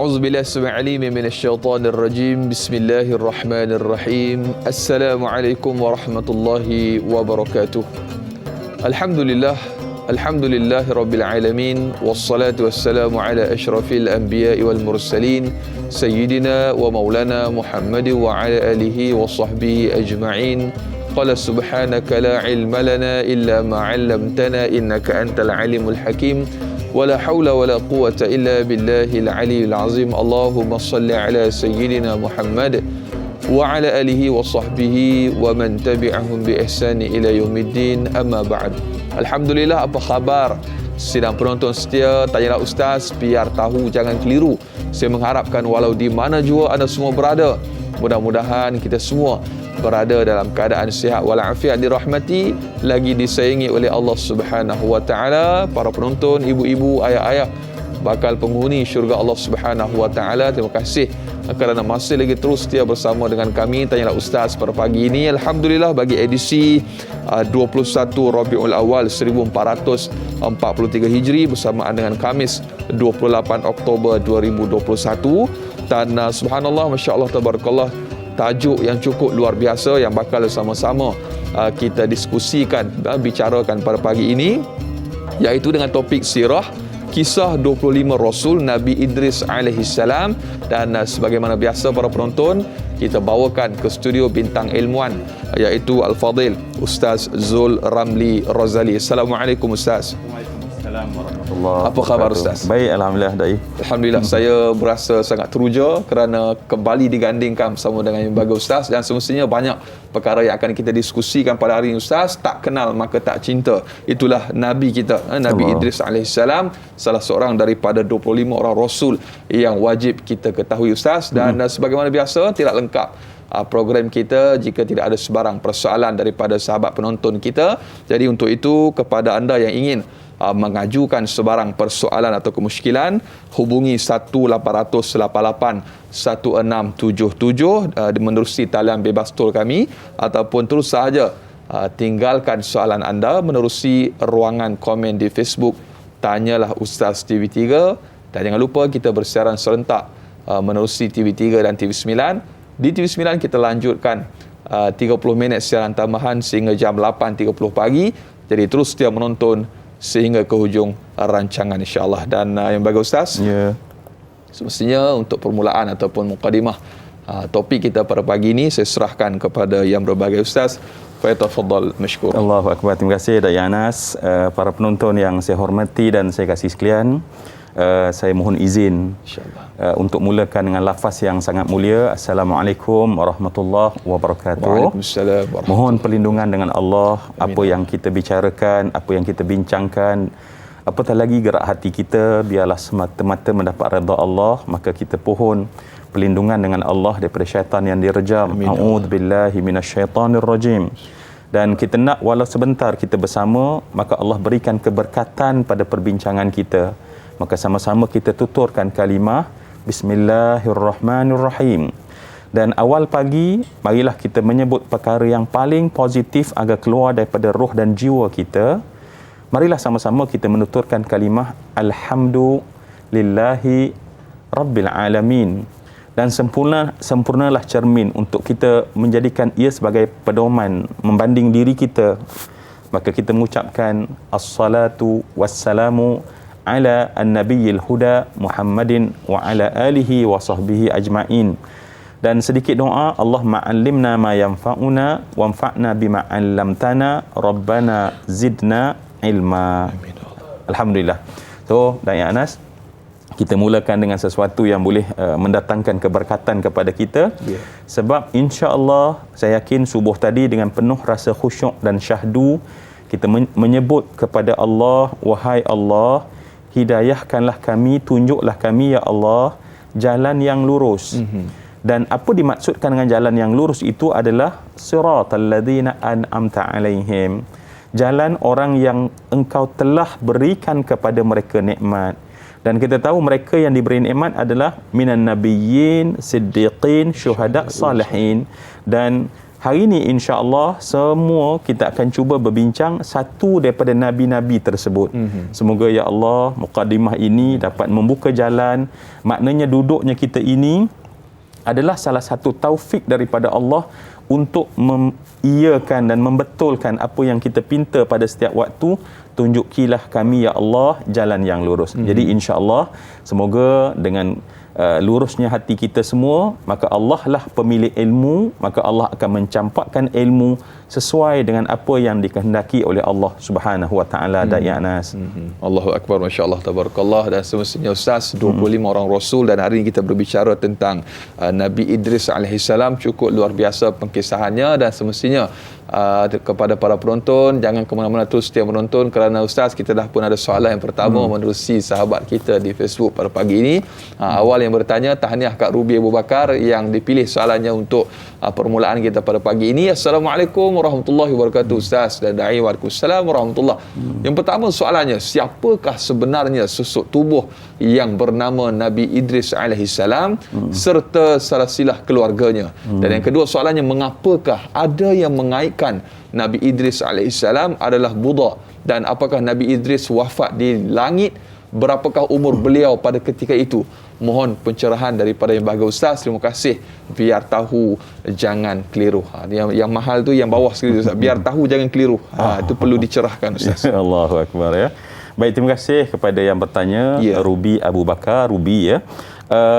أعوذ بالله السميع العليم من الشيطان الرجيم بسم الله الرحمن الرحيم السلام عليكم ورحمة الله وبركاته الحمد لله رب العالمين والصلاة والسلام على أشرف الأنبياء والمرسلين سيدنا ومولانا محمد وعلى آله وصحبه أجمعين قال سبحانك لا علم لنا إلا ما علمتنا إنك أنت العليم الحكيم ولا حول ولا قوة إلا بالله العلي العظيم اللهم صل على سيدنا محمد وعلى آله وصحبه ومن تبعهم بإحسان إلى يوم الدين أما بعد. Alhamdulillah, apa khabar sidang penonton setia Tanyalah Ustaz, biar tahu jangan keliru. Saya mengharapkan walau di mana jua anda semua berada, mudah-mudahan kita semua berada dalam keadaan sihat walafiat, dirahmati lagi disayangi oleh Allah Subhanahu wa taala. Para penonton, ibu-ibu, ayah-ayah, bakal penghuni syurga Allah Subhanahu wa taala, terima kasih kerana masih lagi terus setia bersama dengan kami Tanyalah Ustaz pada pagi ini. Alhamdulillah, bagi edisi 21 Rabiul Awal 1443 Hijri bersamaan dengan Khamis 28 Oktober 2021. Dan subhanallah, masya-Allah, tabarakallah, tajuk yang cukup luar biasa yang bakal sama-sama kita diskusikan, bicarakan pada pagi ini, iaitu dengan topik sirah, kisah 25 Rasul Nabi Idris alaihissalam. Dan sebagaimana biasa para penonton, kita bawakan ke studio bintang ilmuwan, iaitu Al-Fadil Ustaz Zul Ramli Razali. Assalamualaikum Ustaz. Assalamualaikum warahmatullahi Apa khabar Ustaz? Baik, alhamdulillah, Dai. Alhamdulillah, saya berasa sangat teruja kerana kembali digandingkan bersama dengan yang bagus Ustaz. Dan semestinya banyak perkara yang akan kita diskusikan pada hari ini Ustaz. Tak kenal maka tak cinta. Itulah Nabi kita, Nabi Idris alaihissalam, salah seorang daripada 25 orang Rasul yang wajib kita ketahui Ustaz. Dan sebagaimana biasa, tidak lengkap program kita jika tidak ada sebarang persoalan daripada sahabat penonton kita. Jadi untuk itu, kepada anda yang ingin mengajukan sebarang persoalan atau kemusykilan, hubungi 1888 1677 menerusi talian bebas tol kami, ataupun terus sahaja tinggalkan soalan anda menerusi ruangan komen di Facebook Tanyalah Ustaz TV3. Dan jangan lupa kita bersiaran serentak menerusi TV3 dan TV9. Di TV9 kita lanjutkan 30 minit siaran tambahan sehingga jam 8.30 pagi. Jadi terus setia menonton sehingga ke hujung rancangan, insya-Allah. Dan yang bagus Ustaz, semestinya untuk permulaan ataupun mukadimah topik kita pada pagi ini, saya serahkan kepada yang berbagai Ustaz. Fayatafadhal mashkur. Allahu akbar. Terima kasih Dai Anas. Para penonton yang saya hormati dan saya kasih sekalian, saya mohon izin untuk mulakan dengan lafaz yang sangat mulia. Assalamualaikum warahmatullahi wabarakatuh. Waalaikumsalam warahmatullahi. Mohon perlindungan dengan Allah. Apa yang kita bicarakan, apa yang kita bincangkan, apatah lagi gerak hati kita, biarlah semata-mata mendapat redha Allah. Maka kita pohon perlindungan dengan Allah daripada syaitan yang direjam. A'udzubillahi minasyaitanir rajim. Dan kita nak walau sebentar kita bersama, maka Allah berikan keberkatan pada perbincangan kita. Maka sama-sama kita tuturkan kalimah Bismillahirrahmanirrahim. Dan awal pagi, marilah kita menyebut perkara yang paling positif agar keluar daripada roh dan jiwa kita. Marilah sama-sama kita menuturkan kalimah Alhamdulillahi Rabbil Alamin. Dan sempurnalah cermin untuk kita menjadikan ia sebagai pedoman membanding diri kita. Maka kita mengucapkan As-salatu wassalamu ala an-nabiyil huda Muhammadin wa ala alihi wa sahbihi ajma'in. Dan sedikit doa, Allahumma 'allimna ma yanfa'una wanfa'na bima 'allamtana rabbana zidna ilma. Alhamdulillah. So, Dai Anas, kita mulakan dengan sesuatu yang boleh mendatangkan keberkatan kepada kita. Sebab insya-Allah saya yakin subuh tadi dengan penuh rasa khusyuk dan syahdu kita menyebut kepada Allah, wahai Allah, hidayahkanlah kami, tunjuklah kami ya Allah jalan yang lurus. Dan apa dimaksudkan dengan jalan yang lurus itu adalah siratal ladzina an'amta alaihim, jalan orang yang engkau telah berikan kepada mereka nikmat. Dan kita tahu mereka yang diberi nikmat adalah minan nabiyyin, siddiqin, syuhada, salihin. Dan hari ini insya-Allah semua kita akan cuba berbincang satu daripada nabi-nabi tersebut. Semoga ya Allah mukadimah ini dapat membuka jalan. Maknanya duduknya kita ini adalah salah satu taufik daripada Allah untuk mengiyakan dan membetulkan apa yang kita pinta pada setiap waktu. Tunjukilah kami ya Allah jalan yang lurus. Jadi insya-Allah semoga dengan lurusnya hati kita semua, maka Allah lah pemilik ilmu, maka Allah akan mencampakkan ilmu sesuai dengan apa yang dikehendaki oleh Allah Subhanahu wa taala. Ya Anas. Allahu akbar, masya-Allah, tabarakallah. Dan semestinya Ustaz 25 orang rasul, dan hari ini kita berbicara tentang Nabi Idris alaihissalam. Cukup luar biasa pengkisahannya, dan semestinya kepada para penonton jangan ke mana-mana, terus setia menonton, kerana Ustaz kita dah pun ada soalan yang pertama menerusi sahabat kita di Facebook pada pagi ini. Awal yang bertanya, tahniah Kak Ruby Abu Bakar yang dipilih soalannya untuk permulaan kita pada pagi ini. Assalamualaikum warahmatullahi wabarakatuh Ustaz dan Da'i. Waalaikumsalam warahmatullahi. Yang pertama soalannya, siapakah sebenarnya susuk tubuh yang bernama Nabi Idris alaihissalam serta silsilah keluarganya? Dan yang kedua soalannya, mengapakah ada yang mengaitkan Nabi Idris alaihissalam adalah Buddha, dan apakah Nabi Idris wafat di langit? Berapakah umur beliau pada ketika itu? Mohon pencerahan daripada yang bahagia Ustaz. Terima kasih. Biar tahu jangan keliru. Yang mahal tu yang bawah sekali Ustaz. Biar tahu jangan keliru. Itu perlu dicerahkan Ustaz. Allahu akbar ya. Baik, terima kasih kepada yang bertanya, Ruby Abu Bakar. Ruby ya.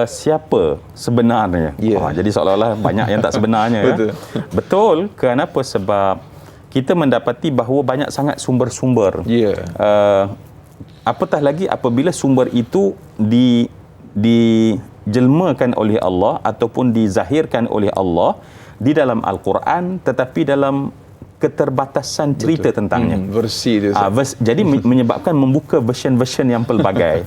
Siapa sebenarnya? Jadi seolah-olah banyak yang tak sebenarnya ya. Betul. Kenapa? Sebab kita mendapati bahawa banyak sangat sumber-sumber. Apatah lagi apabila sumber itu dijelmakan oleh Allah ataupun dizahirkan oleh Allah di dalam Al-Quran, tetapi dalam keterbatasan cerita tentangnya. Versi dia. Jadi menyebabkan membuka version-version yang pelbagai.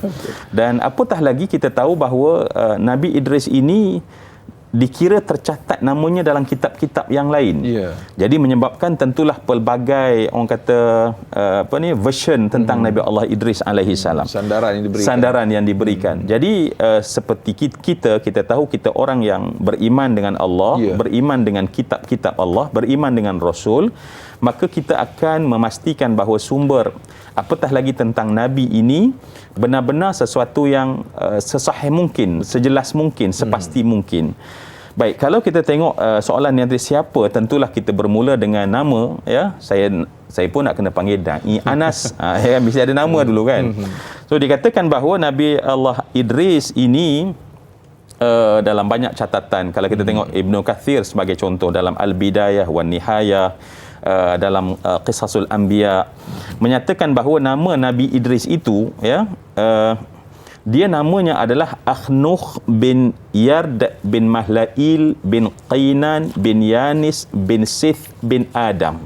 Dan apatah lagi kita tahu bahawa Nabi Idris ini dikira tercatat namanya dalam kitab-kitab yang lain. Jadi menyebabkan tentulah pelbagai orang kata version tentang Nabi Allah Idris alaihi salam. Sandaran yang diberikan. Jadi seperti kita tahu kita orang yang beriman dengan Allah, beriman dengan kitab-kitab Allah, beriman dengan Rasul, maka kita akan memastikan bahawa sumber apatah lagi tentang Nabi ini benar-benar sesuatu yang sesahih mungkin, sejelas mungkin, sepasti mungkin. Baik, kalau kita tengok soalan yang tadi siapa, tentulah kita bermula dengan nama ya. Saya pun nak kena panggil Da'i Anas. Mesti ada nama dulu kan. So dikatakan bahawa Nabi Allah Idris ini dalam banyak catatan, kalau kita tengok Ibnu Kathir sebagai contoh dalam Al-Bidayah wan Nihayah, dalam Qisasul Anbiya, menyatakan bahawa nama Nabi Idris itu ya, dia namanya adalah Akhnuh bin Yard bin Mahlail bin Qinan bin Yanis bin Sith bin Adam.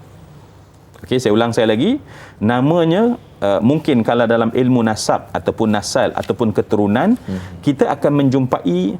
Okey, saya ulang lagi. Namanya mungkin kalau dalam ilmu nasab ataupun nasal ataupun keturunan, kita akan menjumpai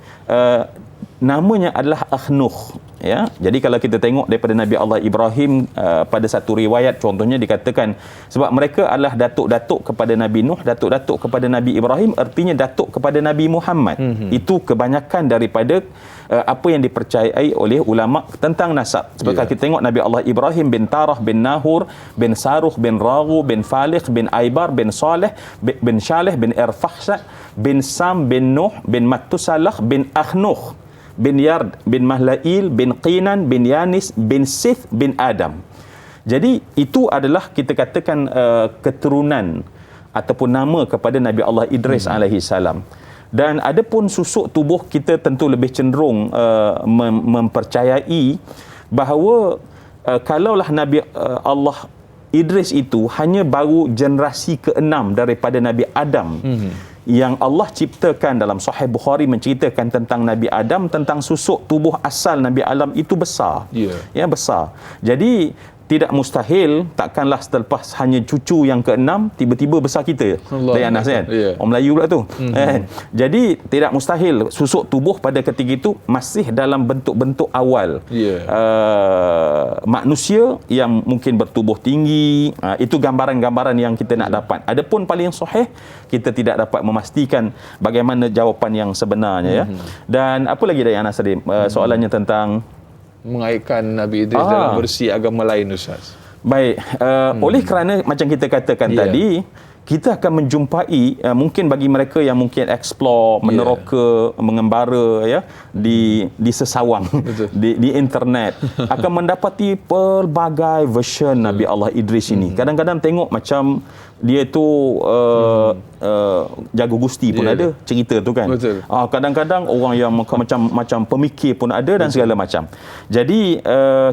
namanya adalah Akhnuh. Ya, jadi kalau kita tengok daripada Nabi Allah Ibrahim, pada satu riwayat contohnya dikatakan sebab mereka adalah datuk-datuk kepada Nabi Nuh, datuk-datuk kepada Nabi Ibrahim, artinya datuk kepada Nabi Muhammad. Itu kebanyakan daripada apa yang dipercayai oleh ulama tentang nasab. Sebab kalau kita tengok Nabi Allah Ibrahim bin Tarah bin Nahur bin Saruh bin Raghu bin Falih bin Aibar bin Saleh bin Shaleh bin Irfahsa bin Sam bin Nuh bin Matusalah bin Akhnuh bin Yard bin Mahlail bin Qinan bin Yanis bin Sith bin Adam. Jadi itu adalah kita katakan keturunan ataupun nama kepada Nabi Allah Idris alaihi salam. Dan adapun susuk tubuh, kita tentu lebih cenderung mempercayai bahawa kalaulah Nabi Allah Idris itu hanya baru generasi ke-6 daripada Nabi Adam, yang Allah ciptakan. Dalam Sahih Bukhari menceritakan tentang Nabi Adam, tentang susuk tubuh asal Nabi Adam itu besar. Ya, besar. Jadi tidak mustahil, takkanlah selepas hanya cucu yang ke-6 tiba-tiba besar kita. Dayan Anas kan? Orang Melayu pula tu. Jadi tidak mustahil susuk tubuh pada ketika itu masih dalam bentuk-bentuk awal. Manusia yang mungkin bertubuh tinggi. Itu gambaran-gambaran yang kita nak dapat. Adapun paling sahih, kita tidak dapat memastikan bagaimana jawapan yang sebenarnya ya. Dan apa lagi Dayan Anas tadi? Soalannya tentang mengaitkan Nabi Idris dalam versi agama lain, Ustaz? Baik, oleh kerana macam kita katakan tadi, kita akan menjumpai mungkin bagi mereka yang mungkin explore, meneroka, mengembara ya di sesawang di internet akan mendapati pelbagai version Nabi Allah Idris ini. Kadang-kadang tengok macam dia tu jago gusti pun ada cerita tu kan. Kadang-kadang orang yang macam pemikir pun ada dan segala macam. Jadi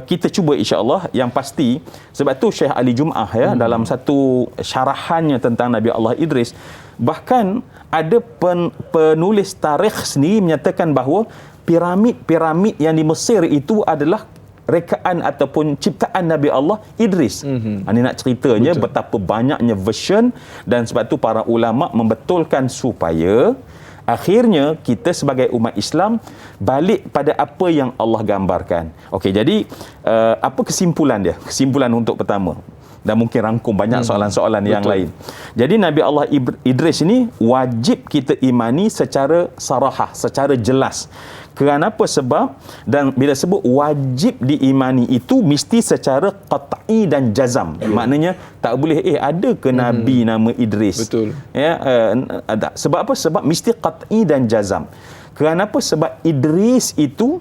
kita cuba insya-Allah yang pasti, sebab tu Syekh Ali Jum'ah ya dalam satu syarahannya tentang Nabi Allah Idris, bahkan ada penulis tarikh sendiri menyatakan bahawa piramid-piramid yang di Mesir itu adalah rekaan ataupun ciptaan Nabi Allah Idris. Ini nak ceritanya betapa banyaknya version, dan sebab tu para ulama membetulkan supaya akhirnya kita sebagai umat Islam balik pada apa yang Allah gambarkan. Okey, jadi apa kesimpulan dia? Kesimpulan untuk pertama, dan mungkin rangkum banyak soalan-soalan yang lain. Jadi Nabi Allah Idris ini wajib kita imani secara sarahah, secara jelas. Kenapa? Sebab, dan bila sebut wajib diimani itu mesti secara qat'i dan jazam. Maknanya tak boleh ada ke Nabi nama Idris. Betul. Ya, sebab apa? Sebab mesti qat'i dan jazam. Kenapa? Sebab Idris itu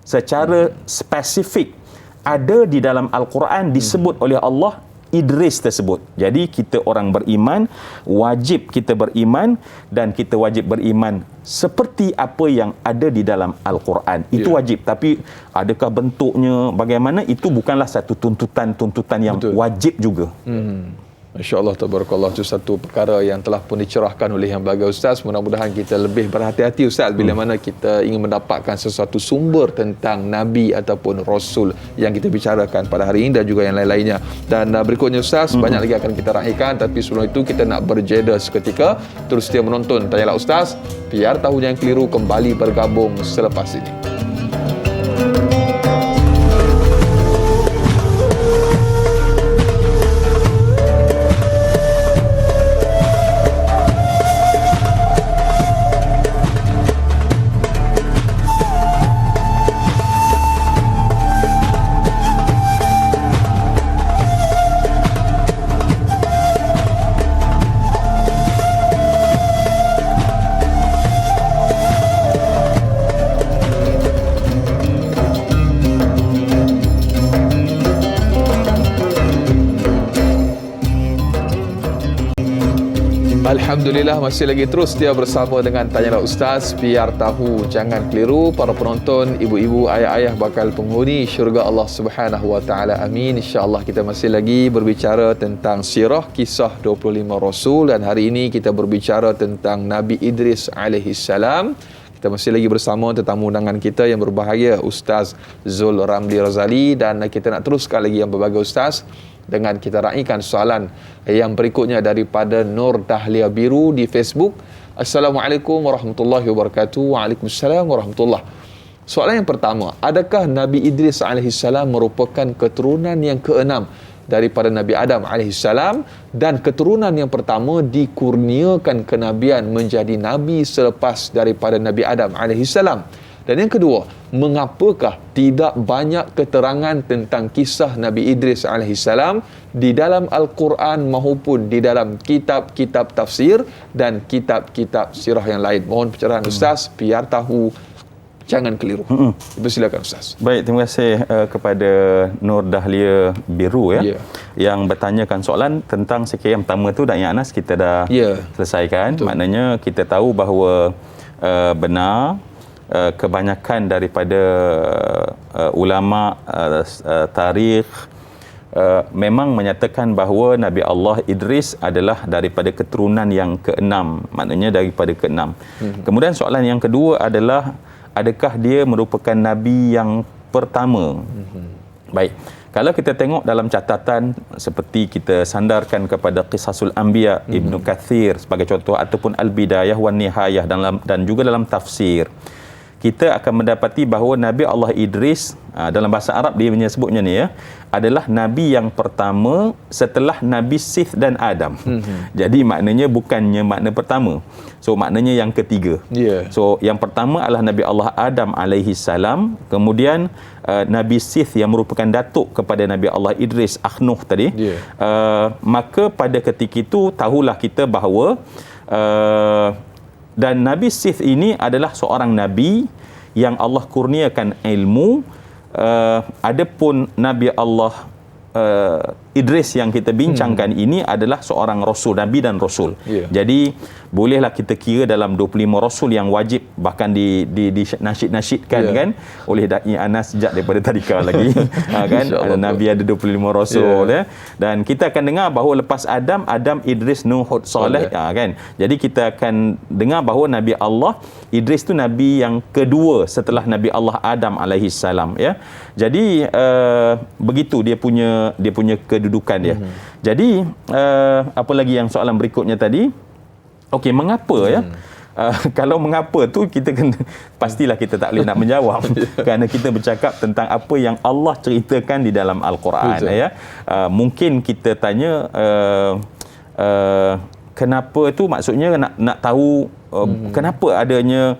secara spesifik ada di dalam Al-Quran disebut oleh Allah Idris tersebut. Jadi kita orang beriman, wajib kita beriman, dan kita wajib beriman seperti apa yang ada di dalam Al-Quran. Itu wajib. Tapi adakah bentuknya bagaimana, itu bukanlah satu tuntutan yang wajib juga. Masya Allah, tabarakallah. Itu satu perkara yang telah pun dicerahkan oleh Yang Berbahagia Ustaz. Mudah-mudahan kita lebih berhati-hati Ustaz bila mana kita ingin mendapatkan sesuatu sumber tentang Nabi ataupun Rasul yang kita bicarakan pada hari ini dan juga yang lain-lainnya. Dan berikutnya Ustaz, banyak lagi akan kita raikan, tapi sebelum itu kita nak berjeda seketika. Terus setia menonton Tanyalah Ustaz, biar tahu yang keliru kembali bergabung selepas ini. Alhamdulillah, masih lagi terus dia bersama dengan Tanyalah Ustaz, biar tahu jangan keliru. Para penonton, ibu-ibu, ayah-ayah bakal penghuni syurga Allah Subhanahu wa taala. Amin. Insya-Allah kita masih lagi berbicara tentang sirah kisah 25 Rasul, dan hari ini kita berbicara tentang Nabi Idris alaihi salam. Kita masih lagi bersama tetamu undangan kita yang berbahagia Ustaz Zul Ramli Razali, dan kita nak teruskan lagi Yang Berbahagia Ustaz dengan kita raikan soalan yang berikutnya daripada Nur Dahlia Biru di Facebook. Assalamualaikum warahmatullahi wabarakatuh. Waalaikumsalam warahmatullahi. Soalan yang pertama, adakah Nabi Idris alaihissalam merupakan keturunan yang keenam daripada Nabi Adam alaihissalam, dan keturunan yang pertama dikurniakan kenabian menjadi nabi selepas daripada Nabi Adam alaihissalam? Dan yang kedua, mengapakah tidak banyak keterangan tentang kisah Nabi Idris alaihissalam di dalam Al-Quran maupun di dalam kitab-kitab tafsir dan kitab-kitab sirah yang lain? Mohon pencerahan Ustaz, biar tahu jangan keliru. Silakan Ustaz. Baik, terima kasih kepada Nur Dahlia Biru yang bertanyakan soalan tentang sekiranya yang pertama tu, dan yang Anas kita dah selesaikan. Betul. Maknanya kita tahu bahawa benar kebanyakan daripada ulama tarikh memang menyatakan bahawa Nabi Allah Idris adalah daripada keturunan yang keenam, maknanya daripada keenam. Kemudian soalan yang kedua adalah, adakah dia merupakan Nabi yang pertama? Baik, kalau kita tengok dalam catatan seperti kita sandarkan kepada Qisasul Anbiya Ibnu Kathir sebagai contoh, ataupun Al-Bidayah wan Nihayah dan juga dalam tafsir, kita akan mendapati bahawa Nabi Allah Idris, dalam bahasa Arab dia menyebutnya ni ya, adalah Nabi yang pertama setelah Nabi Sith dan Adam. Jadi maknanya bukannya makna pertama. So maknanya yang ketiga. So yang pertama adalah Nabi Allah Adam alaihi salam, kemudian Nabi Sith yang merupakan datuk kepada Nabi Allah Idris, Nuh tadi. Maka pada ketika itu tahulah kita bahawa dan Nabi Sith ini adalah seorang Nabi yang Allah kurniakan ilmu. Adapun Nabi Allah Idris yang kita bincangkan ini adalah seorang Rasul, Nabi dan Rasul. Jadi bolehlah kita kira dalam 25 Rasul yang wajib bahkan dinasyid-nasyidkan kan oleh Da'i Anas sejak daripada tadika lagi. Kan Nabi ada 25 Rasul dan kita akan dengar bahawa lepas Adam, Idris, Nuh, Hud, Saleh kan. Jadi kita akan dengar bahawa Nabi Allah Idris tu Nabi yang kedua setelah Nabi Allah Adam alaihi salam ya. Jadi begitu dia punya kedudukan dia. Jadi apa lagi yang soalan berikutnya tadi? Okey, mengapa ya? Kalau mengapa tu kita kena, pastilah kita tak boleh nak menjawab kerana kita bercakap tentang apa yang Allah ceritakan di dalam Al-Quran ya. Mungkin kita tanya kenapa tu, maksudnya nak tahu kenapa adanya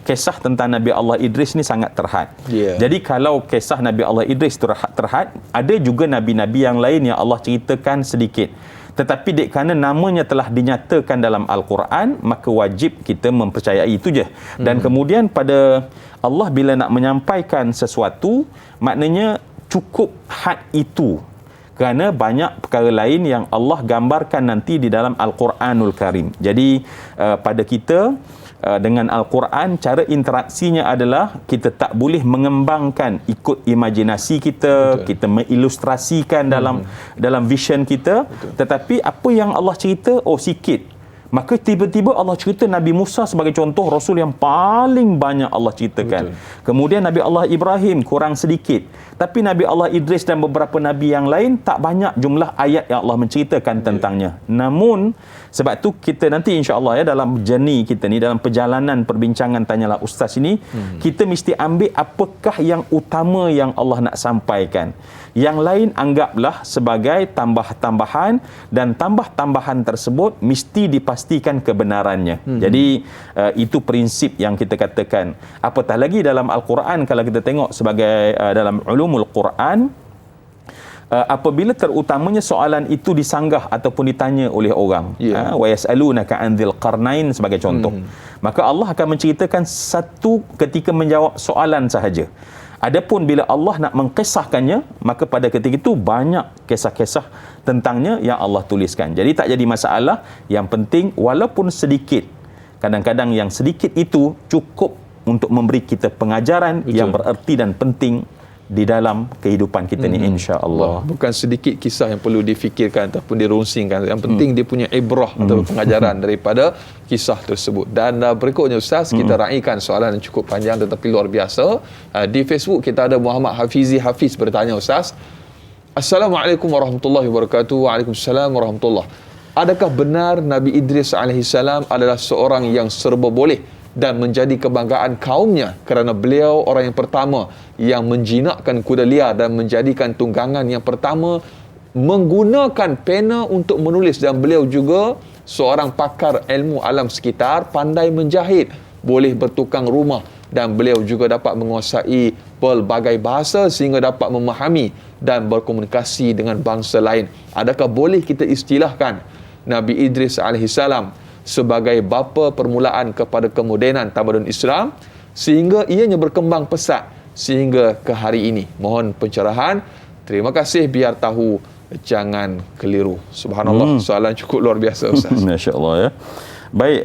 kisah tentang Nabi Allah Idris ni sangat terhad. Jadi kalau kisah Nabi Allah Idris terhad, ada juga nabi-nabi yang lain yang Allah ceritakan sedikit. Tetapi dek kerana namanya telah dinyatakan dalam Al-Quran, maka wajib kita mempercayai itu je. Dan kemudian pada Allah bila nak menyampaikan sesuatu, maknanya cukup had itu. Kerana banyak perkara lain yang Allah gambarkan nanti di dalam Al-Quranul Karim. Jadi pada kita dengan Al-Quran, cara interaksinya adalah kita tak boleh mengembangkan ikut imajinasi kita, kita mengilustrasikan dalam vision kita. Tetapi apa yang Allah cerita, sikit. Maka tiba-tiba Allah cerita Nabi Musa sebagai contoh Rasul yang paling banyak Allah ceritakan. Kemudian Nabi Allah Ibrahim kurang sedikit. Tapi Nabi Allah Idris dan beberapa Nabi yang lain tak banyak jumlah ayat yang Allah menceritakan tentangnya. Namun sebab tu kita nanti insya-Allah ya dalam journey kita ni, dalam perjalanan perbincangan Tanyalah Ustaz ini, kita mesti ambil apakah yang utama yang Allah nak sampaikan. Yang lain anggaplah sebagai tambah-tambahan, dan tambah-tambahan tersebut mesti dipastikan kebenarannya. Jadi itu prinsip yang kita katakan. Apatah lagi dalam Al-Quran, kalau kita tengok sebagai dalam ulumul Quran, apabila terutamanya soalan itu disanggah ataupun ditanya oleh orang, wa yas'alunaka 'anil qarnain sebagai contoh, maka Allah akan menceritakan satu ketika menjawab soalan sahaja. Adapun bila Allah nak mengkisahkannya, maka pada ketika itu banyak kisah-kisah tentangnya yang Allah tuliskan. Jadi tak jadi masalah. Yang penting walaupun sedikit, kadang-kadang yang sedikit itu cukup untuk memberi kita pengajaran yang bererti dan penting di dalam kehidupan kita ni, insya-Allah. Bukan sedikit kisah yang perlu difikirkan ataupun dirungsingkan. Yang penting dia punya ibrah atau pengajaran daripada kisah tersebut. Dan berikutnya Ustaz, kita raikan soalan yang cukup panjang tetapi luar biasa. Di Facebook kita ada Muhammad Hafiz bertanya Ustaz. Assalamualaikum warahmatullahi wabarakatuh. Waalaikumsalam warahmatullahi. Adakah benar Nabi Idris alaihissalam adalah seorang yang serba boleh dan menjadi kebanggaan kaumnya kerana beliau orang yang pertama yang menjinakkan kuda liar dan menjadikan tunggangan yang pertama menggunakan pena untuk menulis, dan beliau juga seorang pakar ilmu alam sekitar, pandai menjahit, boleh bertukang rumah, dan beliau juga dapat menguasai pelbagai bahasa sehingga dapat memahami dan berkomunikasi dengan bangsa lain. Adakah boleh kita istilahkan Nabi Idris alaihissalam sebagai bapa permulaan kepada kemodenan tamadun Islam sehingga ianya berkembang pesat sehingga ke hari ini? Mohon pencerahan. Terima kasih, biar tahu jangan keliru. Subhanallah, soalan cukup luar biasa Ustaz. Masya-Allah ya. Baik,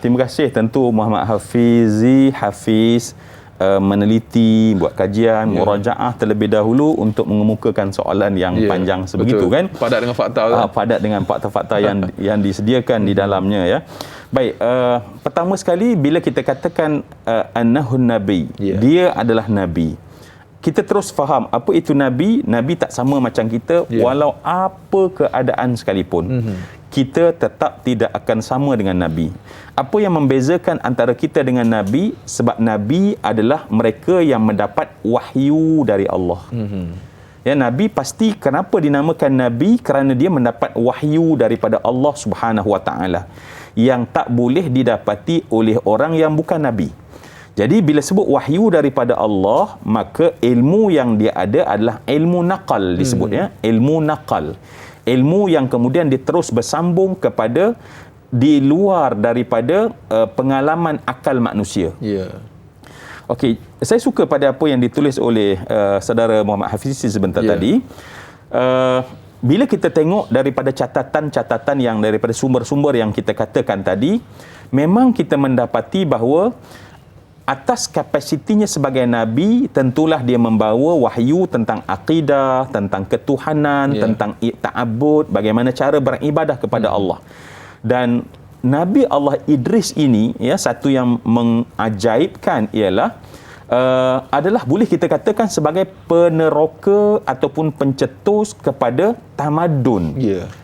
terima kasih tentu Muhammad Hafiz meneliti, buat kajian, murajaah terlebih dahulu untuk mengemukakan soalan yang panjang sebegitu, kan? Padat dengan fakta. Padat dengan fakta-fakta yang disediakan di dalamnya ya. Baik, pertama sekali bila kita katakan annahun nabi, dia adalah nabi. Kita terus faham apa itu nabi. Nabi tak sama macam kita walau apa keadaan sekalipun. kita tetap tidak akan sama dengan Nabi. Apa yang membezakan antara kita dengan Nabi? Sebab Nabi adalah mereka yang mendapat wahyu dari Allah. Ya, Nabi pasti kenapa dinamakan Nabi? Kerana dia mendapat wahyu daripada Allah Subhanahu Wa Taala yang tak boleh didapati oleh orang yang bukan Nabi. Jadi bila sebut wahyu daripada Allah, maka ilmu yang dia ada adalah ilmu naqal disebutnya, ilmu naqal. Ilmu yang kemudian dia terus bersambung kepada di luar daripada pengalaman akal manusia. Ya. Okey, saya suka pada apa yang ditulis oleh saudara Muhammad Hafiz sebentar tadi. Bila kita tengok daripada catatan-catatan yang daripada sumber-sumber yang kita katakan tadi, memang kita mendapati bahawa atas kapasitinya sebagai Nabi, tentulah dia membawa wahyu tentang akidah, tentang ketuhanan, tentang ta'abbud, bagaimana cara beribadah kepada Allah. Dan Nabi Allah Idris ini, ya, satu yang mengajaibkan ialah adalah boleh kita katakan sebagai peneroka ataupun pencetus kepada tamadun.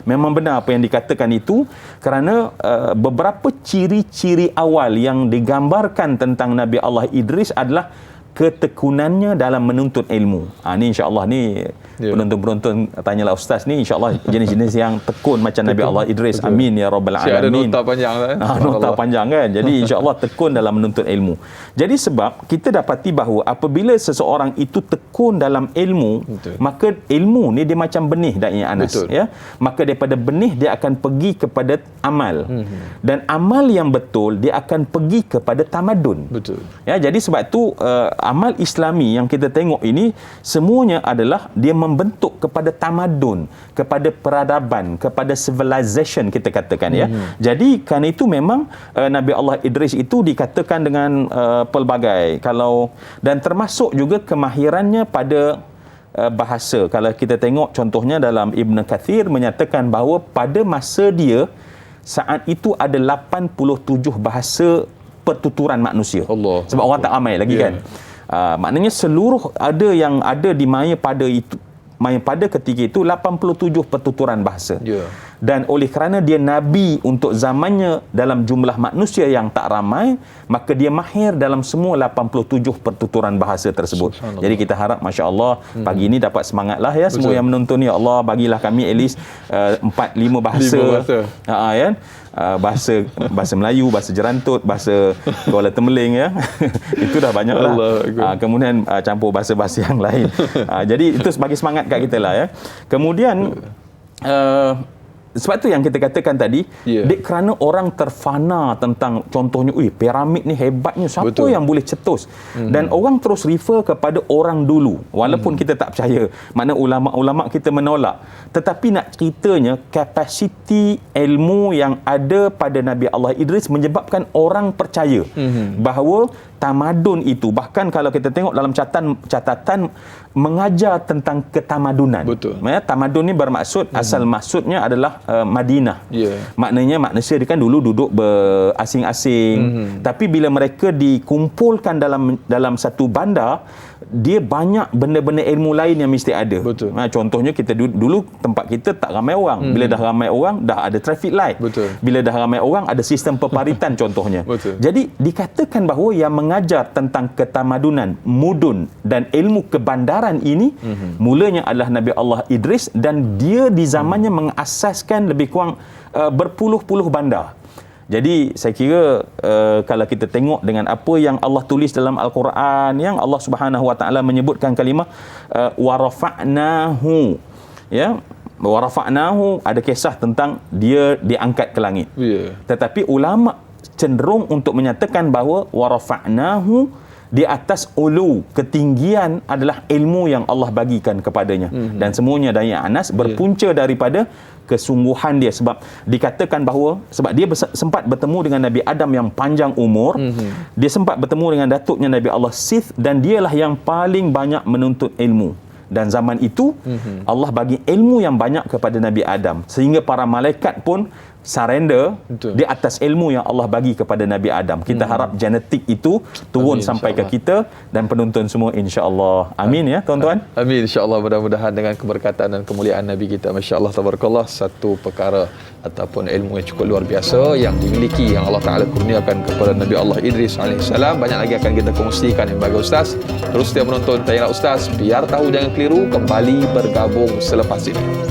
Memang benar apa yang dikatakan itu, kerana beberapa ciri-ciri awal yang digambarkan tentang Nabi Allah Idris adalah ketekunannya dalam menuntut ilmu. Ni insya-Allah ni penonton-penonton tanyalah ustaz ni, insya-Allah jenis-jenis yang tekun macam Nabi Allah Idris. Amin ya rabbal alamin. Ada nota panjang kan? Nota panjang kan. Jadi insya-Allah tekun dalam menuntut ilmu. Jadi sebab kita dapati bahawa apabila seseorang itu tekun dalam ilmu, maka ilmu ni dia macam benih Da'i Anas, ya. Maka daripada benih dia akan pergi kepada amal. Dan amal yang betul dia akan pergi kepada tamadun. Ya, jadi sebab tu amal Islami yang kita tengok ini semuanya adalah dia membentuk kepada tamadun, kepada peradaban, kepada civilization kita katakan, ya. Jadi kerana itu memang Nabi Allah Idris itu dikatakan dengan pelbagai dan termasuk juga kemahirannya pada bahasa. Kalau kita tengok contohnya dalam Ibn Kathir menyatakan bahawa pada masa dia saat itu ada 87 bahasa pertuturan manusia. Sebab orang tak ramai lagi kan. Maknanya seluruh ada yang ada di maya pada ketika itu 87 pertuturan bahasa. Dan oleh kerana dia Nabi untuk zamannya dalam jumlah manusia yang tak ramai, maka dia mahir dalam semua 87 pertuturan bahasa tersebut. Jadi kita harap masya-Allah pagi ini dapat semangatlah, ya, semua yang menonton, ya Allah bagilah kami at least 4-5 bahasa. Ya. Bahasa Melayu, bahasa Jerantut, bahasa Kuala Temeling, ya. Itu dah banyaklah. Kemudian campur bahasa-bahasa yang lain. Jadi itu sebagai semangat kat kita lah, ya. Kemudian sebab tu yang kita katakan tadi, kerana orang terfana tentang contohnya, piramid ni hebatnya, siapa yang boleh cetus? Dan orang terus refer kepada orang dulu, walaupun kita tak percaya, makna ulama-ulama kita menolak. Tetapi nak ceritanya, kapasiti ilmu yang ada pada Nabi Allah Idris menyebabkan orang percaya bahawa tamadun itu, bahkan kalau kita tengok dalam catatan mengajar tentang ketamadunan. Tamadun ni bermaksud, asal maksudnya adalah Madinah. Maknanya manusia dia kan dulu duduk berasing-asing, tapi bila mereka dikumpulkan dalam satu bandar, dia banyak benda-benda ilmu lain yang mesti ada. Contohnya kita dulu tempat kita tak ramai orang. Bila dah ramai orang, dah ada traffic light. Bila dah ramai orang, ada sistem peparitan contohnya. Jadi dikatakan bahawa yang mengajar tentang ketamadunan, mudun dan ilmu kebandaran ini mulanya adalah Nabi Allah Idris, dan dia di zamannya mengasaskan lebih kurang berpuluh-puluh bandar. Jadi saya kira kalau kita tengok dengan apa yang Allah tulis dalam Al-Quran, yang Allah Subhanahu Wa Taala menyebutkan kalimah wa rafa'nahu, ya, wa rafa'nahu, ada kisah tentang dia diangkat ke langit. Tetapi ulama cenderung untuk menyatakan bahawa wa rafa'nahu, di atas ulu, ketinggian adalah ilmu yang Allah bagikan kepadanya. Dan semuanya Da'i Anas berpunca daripada kesungguhan dia. Sebab dikatakan bahawa sebab dia sempat bertemu dengan Nabi Adam yang panjang umur, dia sempat bertemu dengan datuknya Nabi Allah Sith, dan dialah yang paling banyak menuntut ilmu. Dan zaman itu Allah bagi ilmu yang banyak kepada Nabi Adam, sehingga para malaikat pun surrender Betul. di atas ilmu yang Allah bagi kepada Nabi Adam. Kita harap genetik itu turun Amin, sampai ke insya-Allah. kita dan penonton semua, insya-Allah. Amin ya tuan-tuan. Amin, insya-Allah. Mudah-mudahan dengan keberkatan dan kemuliaan Nabi kita, masya-Allah tabarakallah, satu perkara ataupun ilmu yang cukup luar biasa yang dimiliki, yang Allah Taala kurniakan kepada Nabi Allah Idris alaihissalam. Banyak lagi akan kita kongsikan yang bagi Ustaz. Terus dia menonton Tayangan Ustaz, biar tahu jangan keliru, kembali bergabung selepas ini.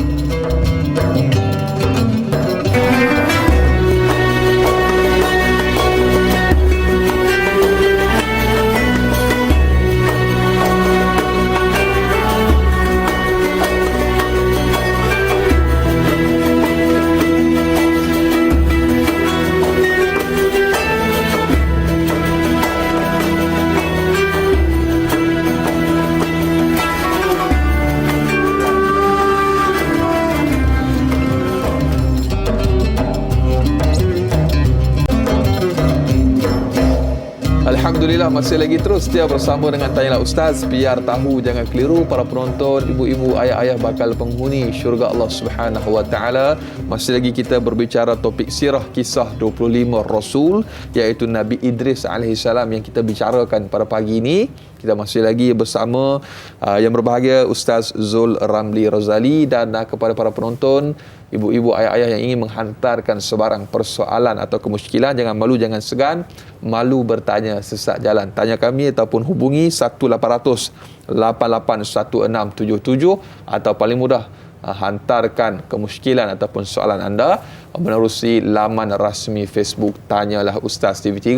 Alhamdulillah, masih lagi terus setia bersama dengan Tayangan Ustaz, biar tahu jangan keliru. Para penonton, ibu-ibu, ayah-ayah bakal penghuni syurga Allah Subhanahu wa taala. Masih lagi kita berbicara topik sirah kisah 25 Rasul, iaitu Nabi Idris alaihissalam yang kita bicarakan pada pagi ini. Kita masih lagi bersama yang berbahagia Ustaz Zul Ramli Razali, dan kepada para penonton, ibu-ibu, ayah-ayah yang ingin menghantarkan sebarang persoalan atau kemusykilan, jangan malu, jangan segan. Malu bertanya sesat jalan. Tanya kami ataupun hubungi 1800 881677, atau paling mudah hantarkan kemusykilan ataupun soalan anda menerusi laman rasmi Facebook Tanyalah Ustaz TV3.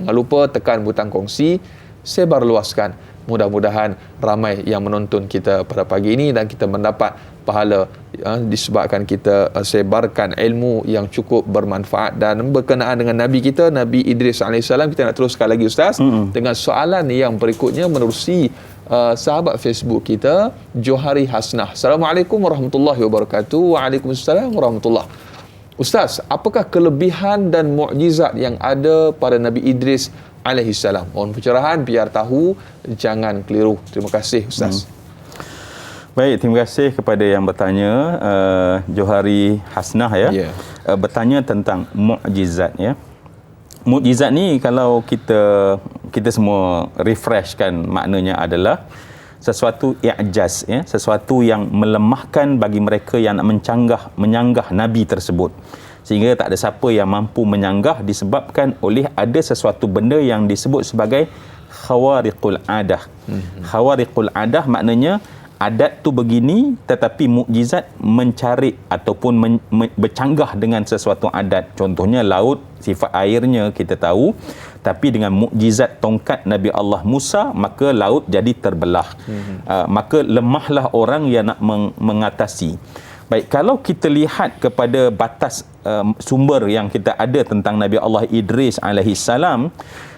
Jangan lupa tekan butang kongsi, sebarluaskan. Mudah-mudahan ramai yang menonton kita pada pagi ini dan kita mendapat pahala disebabkan kita sebarkan ilmu yang cukup bermanfaat. Dan berkenaan dengan Nabi kita, Nabi Idris alaihissalam, kita nak teruskan lagi Ustaz dengan soalan yang berikutnya menerusi sahabat Facebook kita, Johari Hasnah. Assalamualaikum warahmatullahi wabarakatuh. Waalaikumsalam warahmatullahi. Ustaz, apakah kelebihan dan mukjizat yang ada pada Nabi Idris alaihissalam? Mohon pencerahan biar tahu jangan keliru. Terima kasih Ustaz. Baik, terima kasih kepada yang bertanya, Johari Hasnah ya. Yeah. Bertanya tentang mukjizat ya. Mukjizat ni kalau kita semua refreshkan, maknanya adalah sesuatu i'jaz ya, sesuatu yang melemahkan bagi mereka yang nak menyanggah nabi tersebut, sehingga tak ada siapa yang mampu menyanggah disebabkan oleh ada sesuatu benda yang disebut sebagai khawariqul adah. Khawariqul adah maknanya adat tu begini, tetapi mukjizat mencari ataupun bercanggah dengan sesuatu adat. Contohnya laut, sifat airnya kita tahu, tapi dengan mukjizat tongkat Nabi Allah Musa, maka laut jadi terbelah. Maka lemahlah orang yang nak mengatasi. Baik, kalau kita lihat kepada batas sumber yang kita ada tentang Nabi Allah Idris alaihissalam,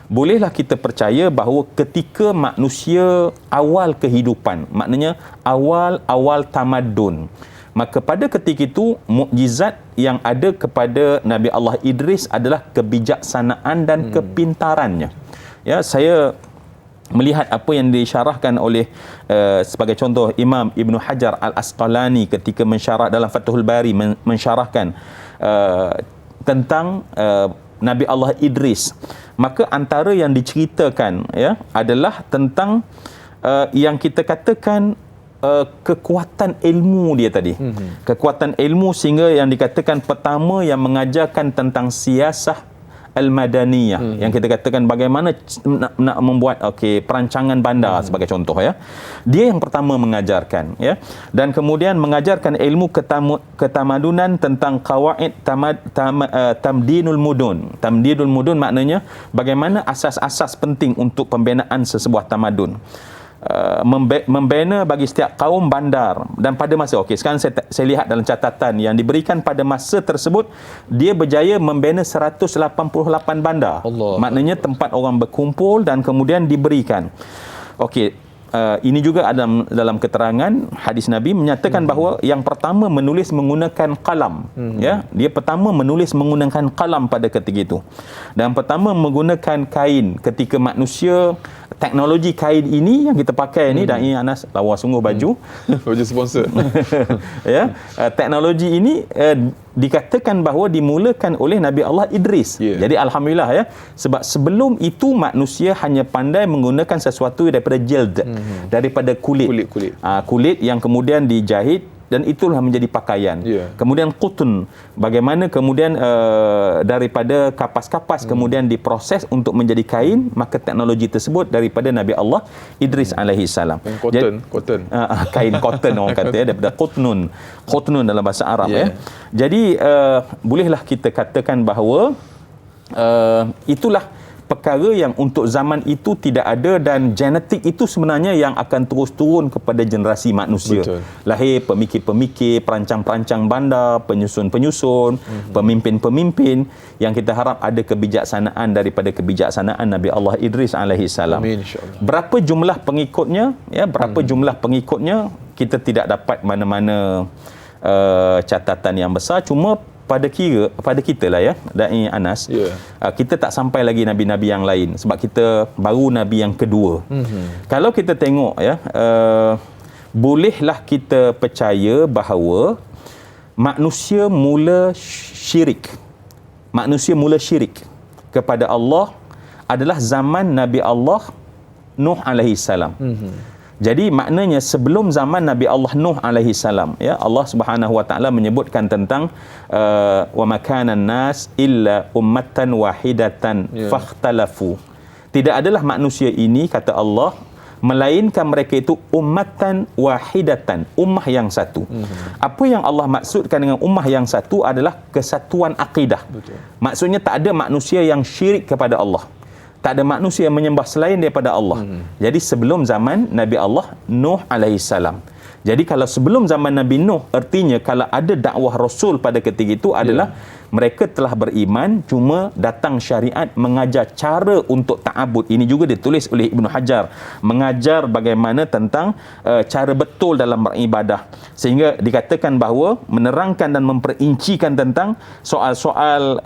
bolehlah kita percaya bahawa ketika manusia awal kehidupan, maknanya awal tamadun, maka pada ketika itu mukjizat yang ada kepada Nabi Allah Idris adalah kebijaksanaan dan kepintarannya. Ya, saya melihat apa yang disyarahkan oleh sebagai contoh Imam Ibn Hajar Al-Asqalani ketika mensyarah dalam Fathul Bari, mensyarahkan tentang Nabi Allah Idris. Maka antara yang diceritakan ya adalah tentang yang kita katakan kekuatan ilmu dia tadi. Kekuatan ilmu, sehingga yang dikatakan pertama yang mengajarkan tentang siasah al-madaniyah, yang kita katakan bagaimana nak membuat perancangan bandar sebagai contoh ya. Dia yang pertama mengajarkan ya, dan kemudian mengajarkan ilmu ketamadunan tentang qawaid tamdinul mudun. Tamdinul mudun maknanya bagaimana asas-asas penting untuk pembinaan sesebuah tamadun. Membina bagi setiap kaum bandar, dan pada masa sekarang saya lihat dalam catatan yang diberikan pada masa tersebut, dia berjaya membina 188 bandar. Allah. Maknanya tempat orang berkumpul dan kemudian diberikan. Ini juga ada dalam keterangan hadis Nabi menyatakan bahawa yang pertama menulis menggunakan qalam. Ya, dia pertama menulis menggunakan qalam pada ketika itu. Dan pertama menggunakan kain ketika manusia teknologi kain ini yang kita pakai ni, Dai Anas lawa sungguh baju. Baju sponsor. Ya, teknologi ini dikatakan bahawa dimulakan oleh Nabi Allah Idris. Jadi alhamdulillah ya, sebab sebelum itu manusia hanya pandai menggunakan sesuatu daripada jild, daripada kulit. Kulit yang kemudian dijahit dan itulah menjadi pakaian. Kemudian qutn, bagaimana kemudian daripada kapas-kapas kemudian diproses untuk menjadi kain, maka teknologi tersebut daripada Nabi Allah Idris alaihi salam. Cotton. Kain cotton orang kata ya, daripada qutnun dalam bahasa Arab ya. Jadi bolehlah kita katakan bahawa itulah perkara yang untuk zaman itu tidak ada, dan genetik itu sebenarnya yang akan terus turun kepada generasi manusia. Betul. Lahir pemikir-pemikir, perancang-perancang bandar, penyusun-penyusun, pemimpin-pemimpin yang kita harap ada kebijaksanaan daripada kebijaksanaan Nabi Allah Idris alaihi salam. Amin, insya-Allah. Berapa jumlah pengikutnya ya, berapa jumlah pengikutnya kita tidak dapat mana-mana catatan yang besar, cuma pada kita lah ya, Dai Anas, kita tak sampai lagi nabi-nabi yang lain sebab kita baru nabi yang kedua. Kalau kita tengok ya, bolehlah kita percaya bahawa manusia mula syirik kepada Allah adalah zaman Nabi Allah Nuh alaihi salam. Jadi maknanya sebelum zaman Nabi Allah Nuh alaihi salam ya, Allah Subhanahu wa taala menyebutkan tentang wa makanan nas illa ummatan wahidatan fakhtalafu. Tidak adalah manusia ini, kata Allah, melainkan mereka itu ummatan wahidatan, ummah yang satu. Apa yang Allah maksudkan dengan ummah yang satu adalah kesatuan akidah. Maksudnya tak ada manusia yang syirik kepada Allah. Tak ada manusia yang menyembah selain daripada Allah. Jadi sebelum zaman Nabi Allah Nuh alaihi salam. Jadi kalau sebelum zaman Nabi Nuh, artinya kalau ada dakwah Rasul pada ketika itu adalah mereka telah beriman, cuma datang syariat mengajar cara untuk ta'abud. Ini juga ditulis oleh Ibnu Hajar, mengajar bagaimana tentang cara betul dalam beribadah. Sehingga dikatakan bahawa menerangkan dan memperincikan tentang soal-soal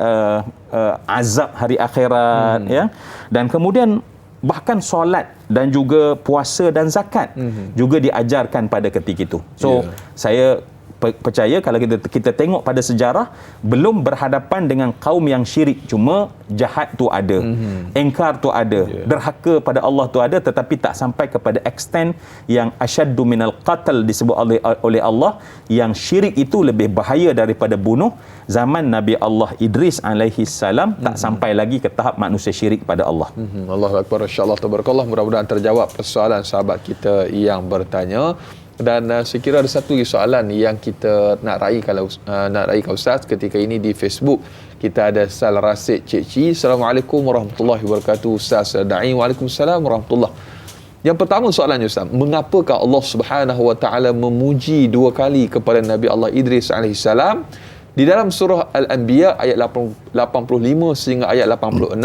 azab hari akhirat ya. Dan kemudian bahkan solat dan juga puasa dan zakat juga diajarkan pada ketika itu. So saya percaya kalau kita tengok pada sejarah, belum berhadapan dengan kaum yang syirik, cuma jahat tu ada, engkar tu ada, derhaka pada Allah tu ada, tetapi tak sampai kepada extent yang asyaddu minal qatl disebut oleh Allah, yang syirik itu lebih bahaya daripada bunuh. Zaman Nabi Allah Idris alaihi salam tak sampai lagi ke tahap manusia syirik pada Allah. Allahu akbar, insyaallah tabarakallah. Mudah-mudahan terjawab persoalan sahabat kita yang bertanya. Dan saya kira ada satu soalan yang kita nak raikan Ustaz ketika ini di Facebook. Kita ada Sal Rasid Cik Ci. Assalamualaikum warahmatullahi wabarakatuh Ustaz Dai. Waalaikumsalam warahmatullahi. Yang pertama soalannya Ustaz, mengapakah Allah Subhanahu wa taala memuji dua kali kepada Nabi Allah Idris alaihi salam? Di dalam surah Al-Anbiya ayat 85 sehingga ayat 86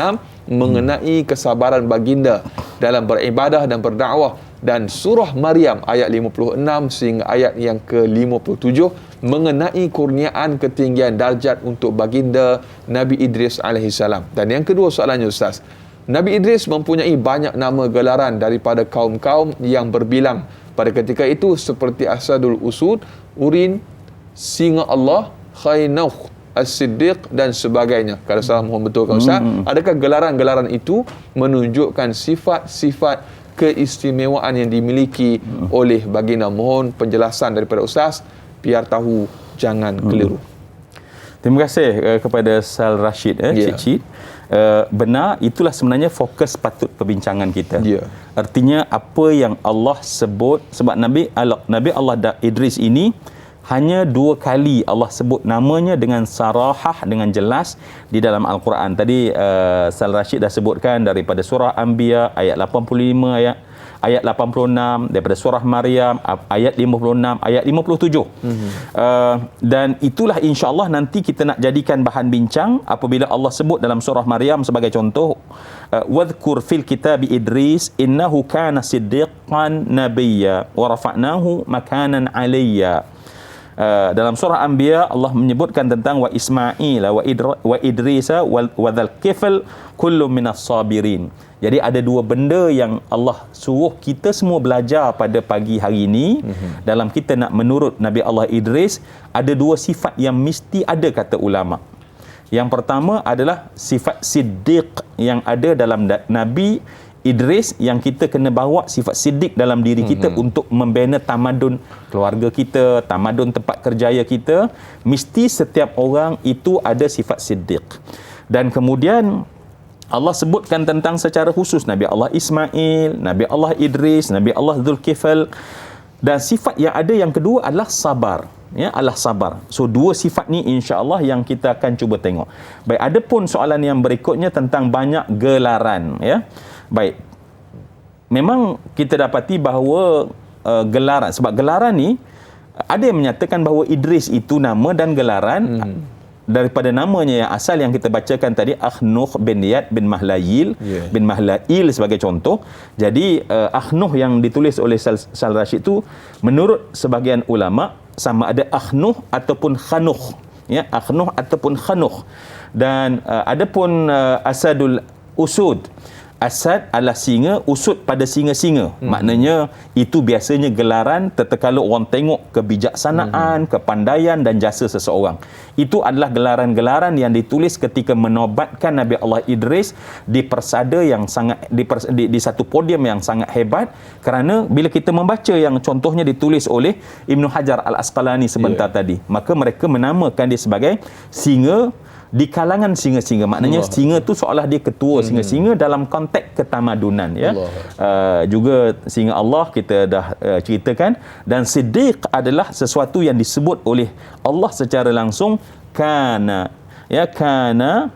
mengenai kesabaran baginda dalam beribadah dan berdakwah, dan surah Maryam ayat 56 sehingga ayat yang ke-57 mengenai kurniaan ketinggian darjat untuk baginda Nabi Idris alaihi salam. Dan yang kedua soalannya Ustaz, Nabi Idris mempunyai banyak nama gelaran daripada kaum-kaum yang berbilang pada ketika itu seperti Asadul Usud, Urin, Singa Allah, Khainauh, As-Siddiq dan sebagainya. Kalau salah mohon betulkan Ustaz. Adakah gelaran-gelaran itu menunjukkan sifat-sifat keistimewaan yang dimiliki oleh baginda? Mohon penjelasan daripada Ustaz biar tahu, jangan keliru. Terima kasih kepada Sal Rashid Cik Cik. Benar, itulah sebenarnya fokus patut perbincangan kita. Artinya apa yang Allah sebut, sebab Nabi Allah Idris ini hanya dua kali Allah sebut namanya dengan sarahah, dengan jelas di dalam Al-Quran. Tadi Sal Rashid dah sebutkan daripada surah Anbiya ayat 85, ayat 86, daripada surah Maryam ayat 56, ayat 57. Dan itulah insya-Allah nanti kita nak jadikan bahan bincang apabila Allah sebut dalam surah Maryam sebagai contoh, wadhkur fil kitabi Idris innahu kana siddiqan nabiyya wa rafa'nahu makanan aliyya. dalam surah Anbiya Allah menyebutkan tentang wa Ismail wa Idrisa wa dzal kifl kullu minas sabirin. Jadi ada dua benda yang Allah suruh kita semua belajar pada pagi hari ini. Dalam kita nak menurut Nabi Allah Idris, ada dua sifat yang mesti ada, kata ulama. Yang pertama adalah sifat siddiq yang ada dalam Nabi Idris, yang kita kena bawa sifat siddiq dalam diri kita untuk membina tamadun keluarga kita, tamadun tempat kerjaya kita. Mesti setiap orang itu ada sifat siddiq. Dan kemudian Allah sebutkan tentang secara khusus Nabi Allah Ismail, Nabi Allah Idris, Nabi Allah Dzulkifl. Dan sifat yang ada yang kedua adalah sabar. Ya, adalah sabar. So dua sifat ni insya-Allah yang kita akan cuba tengok. Baik, ada pun soalan yang berikutnya tentang banyak gelaran, ya. Baik. Memang kita dapati bahawa gelaran, sebab gelaran ni ada yang menyatakan bahawa Idris itu nama dan gelaran daripada namanya yang asal yang kita bacakan tadi, Akhnuh bin Yad bin Mahlayil bin Mahlail sebagai contoh. Jadi Akhnuh yang ditulis oleh Sal Rashid itu menurut sebahagian ulama sama ada Akhnuh ataupun Khanuh, ya, Akhnuh ataupun Khanuh. Dan ada pun Asadul Usud. Asad adalah singa, usud pada singa-singa. Maknanya itu biasanya gelaran tatkala orang tengok kebijaksanaan, kepandaian dan jasa seseorang. Itu adalah gelaran-gelaran yang ditulis ketika menobatkan Nabi Allah Idris di persada yang sangat di satu podium yang sangat hebat. Kerana bila kita membaca yang contohnya ditulis oleh Ibnu Hajar Al-Asqalani sebentar tadi, maka mereka menamakan dia sebagai singa di kalangan singa-singa. Maknanya singa tu seolah dia ketua singa-singa dalam konteks ketamadunan, ya. Juga singa Allah kita dah ceritakan. Dan siddiq adalah sesuatu yang disebut oleh Allah secara langsung, kana, ya, kana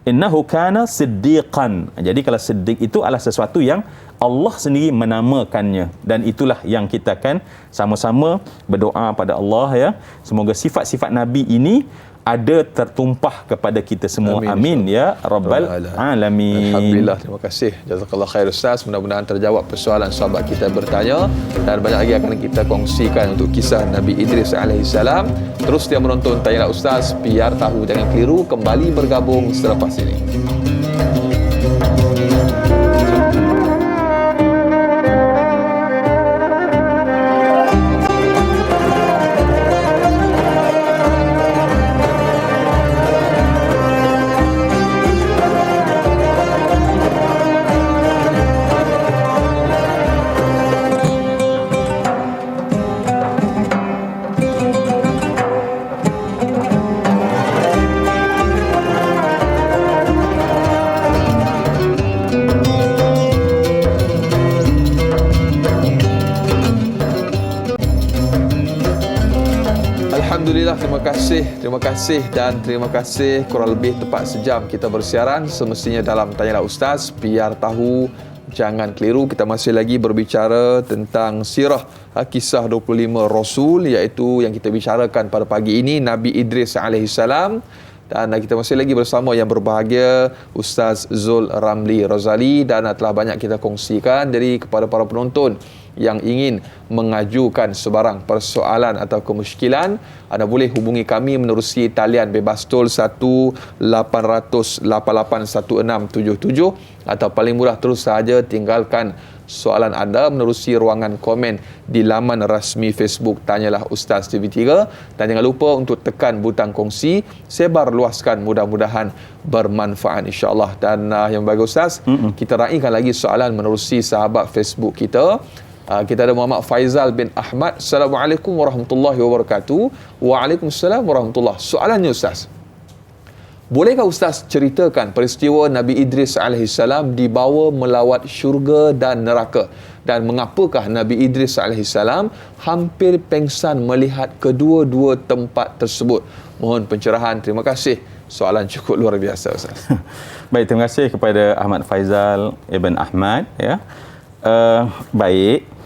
innahu kana siddiqan. Jadi kalau siddiq itu adalah sesuatu yang Allah sendiri menamakannya, dan itulah yang kita akan sama-sama berdoa pada Allah, ya. Semoga sifat-sifat Nabi ini ada tertumpah kepada kita semua. Amin ya rabbal alamin. Alhamdulillah, terima kasih. Jazakallah khair Ustaz. Mudah-mudahan terjawab persoalan sahabat kita bertanya, dan banyak lagi akan kita kongsikan untuk kisah Nabi Idris alaihissalam. Terus dia menonton Tanyalah Ustaz, biar tahu jangan keliru, kembali bergabung selepas ini. Alhamdulillah, terima kasih dan terima kasih. Kurang lebih tepat sejam kita bersiaran semestinya dalam Tanyalah Ustaz, biar tahu jangan keliru. Kita masih lagi berbicara tentang sirah kisah 25 Rasul, iaitu yang kita bicarakan pada pagi ini Nabi Idris alaihissalam. Dan kita masih lagi bersama yang berbahagia Ustaz Zul Ramli Razali, dan telah banyak kita kongsikan. Jadi kepada para penonton yang ingin mengajukan sebarang persoalan atau kemusykilan, anda boleh hubungi kami menerusi talian bebas tol 1-800-881677, atau paling mudah terus sahaja tinggalkan soalan anda menerusi ruangan komen di laman rasmi Facebook Tanyalah Ustaz TV3. Dan jangan lupa untuk tekan butang kongsi, sebar luaskan, mudah-mudahan bermanfaat insya-Allah. Dan yang bagus Ustaz, kita raikan lagi soalan menerusi sahabat Facebook kita. Kita ada Muhammad Faizal bin Ahmad. Assalamualaikum warahmatullahi wabarakatuh. Waalaikumsalam warahmatullahi. Soalannya Ustaz, bolehkah Ustaz ceritakan peristiwa Nabi Idris alaihissalam dibawa melawat syurga dan neraka, dan mengapakah Nabi Idris alaihissalam hampir pengsan melihat kedua-dua tempat tersebut? Mohon pencerahan. Terima kasih. Soalan cukup luar biasa Ustaz. Baik, terima kasih kepada Ahmad Faizal Ibn Ahmad, ya. Baik.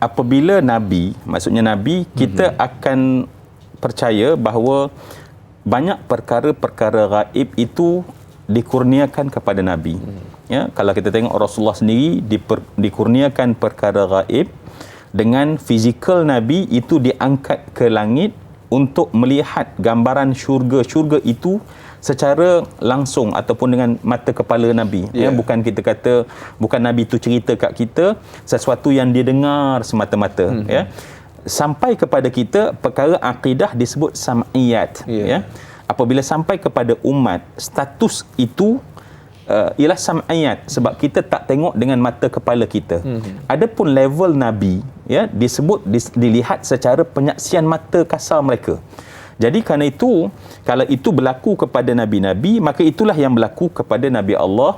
Apabila Nabi, maksudnya Nabi, kita akan percaya bahawa banyak perkara-perkara gaib itu dikurniakan kepada Nabi. Ya, kalau kita tengok Rasulullah sendiri dikurniakan perkara gaib, dengan fizikal Nabi itu diangkat ke langit untuk melihat gambaran syurga. Syurga itu secara langsung ataupun dengan mata kepala Nabi. Bukan kita kata, bukan Nabi itu cerita kat kita sesuatu yang dia dengar semata-mata. Sampai kepada kita perkara akidah disebut sam'iyat. Apabila sampai kepada umat, status itu ialah sam'iyat, sebab kita tak tengok dengan mata kepala kita. Adapun level Nabi disebut dilihat secara penyaksian mata kasar mereka. Jadi kerana itu, kalau itu berlaku kepada nabi-nabi, maka itulah yang berlaku kepada Nabi Allah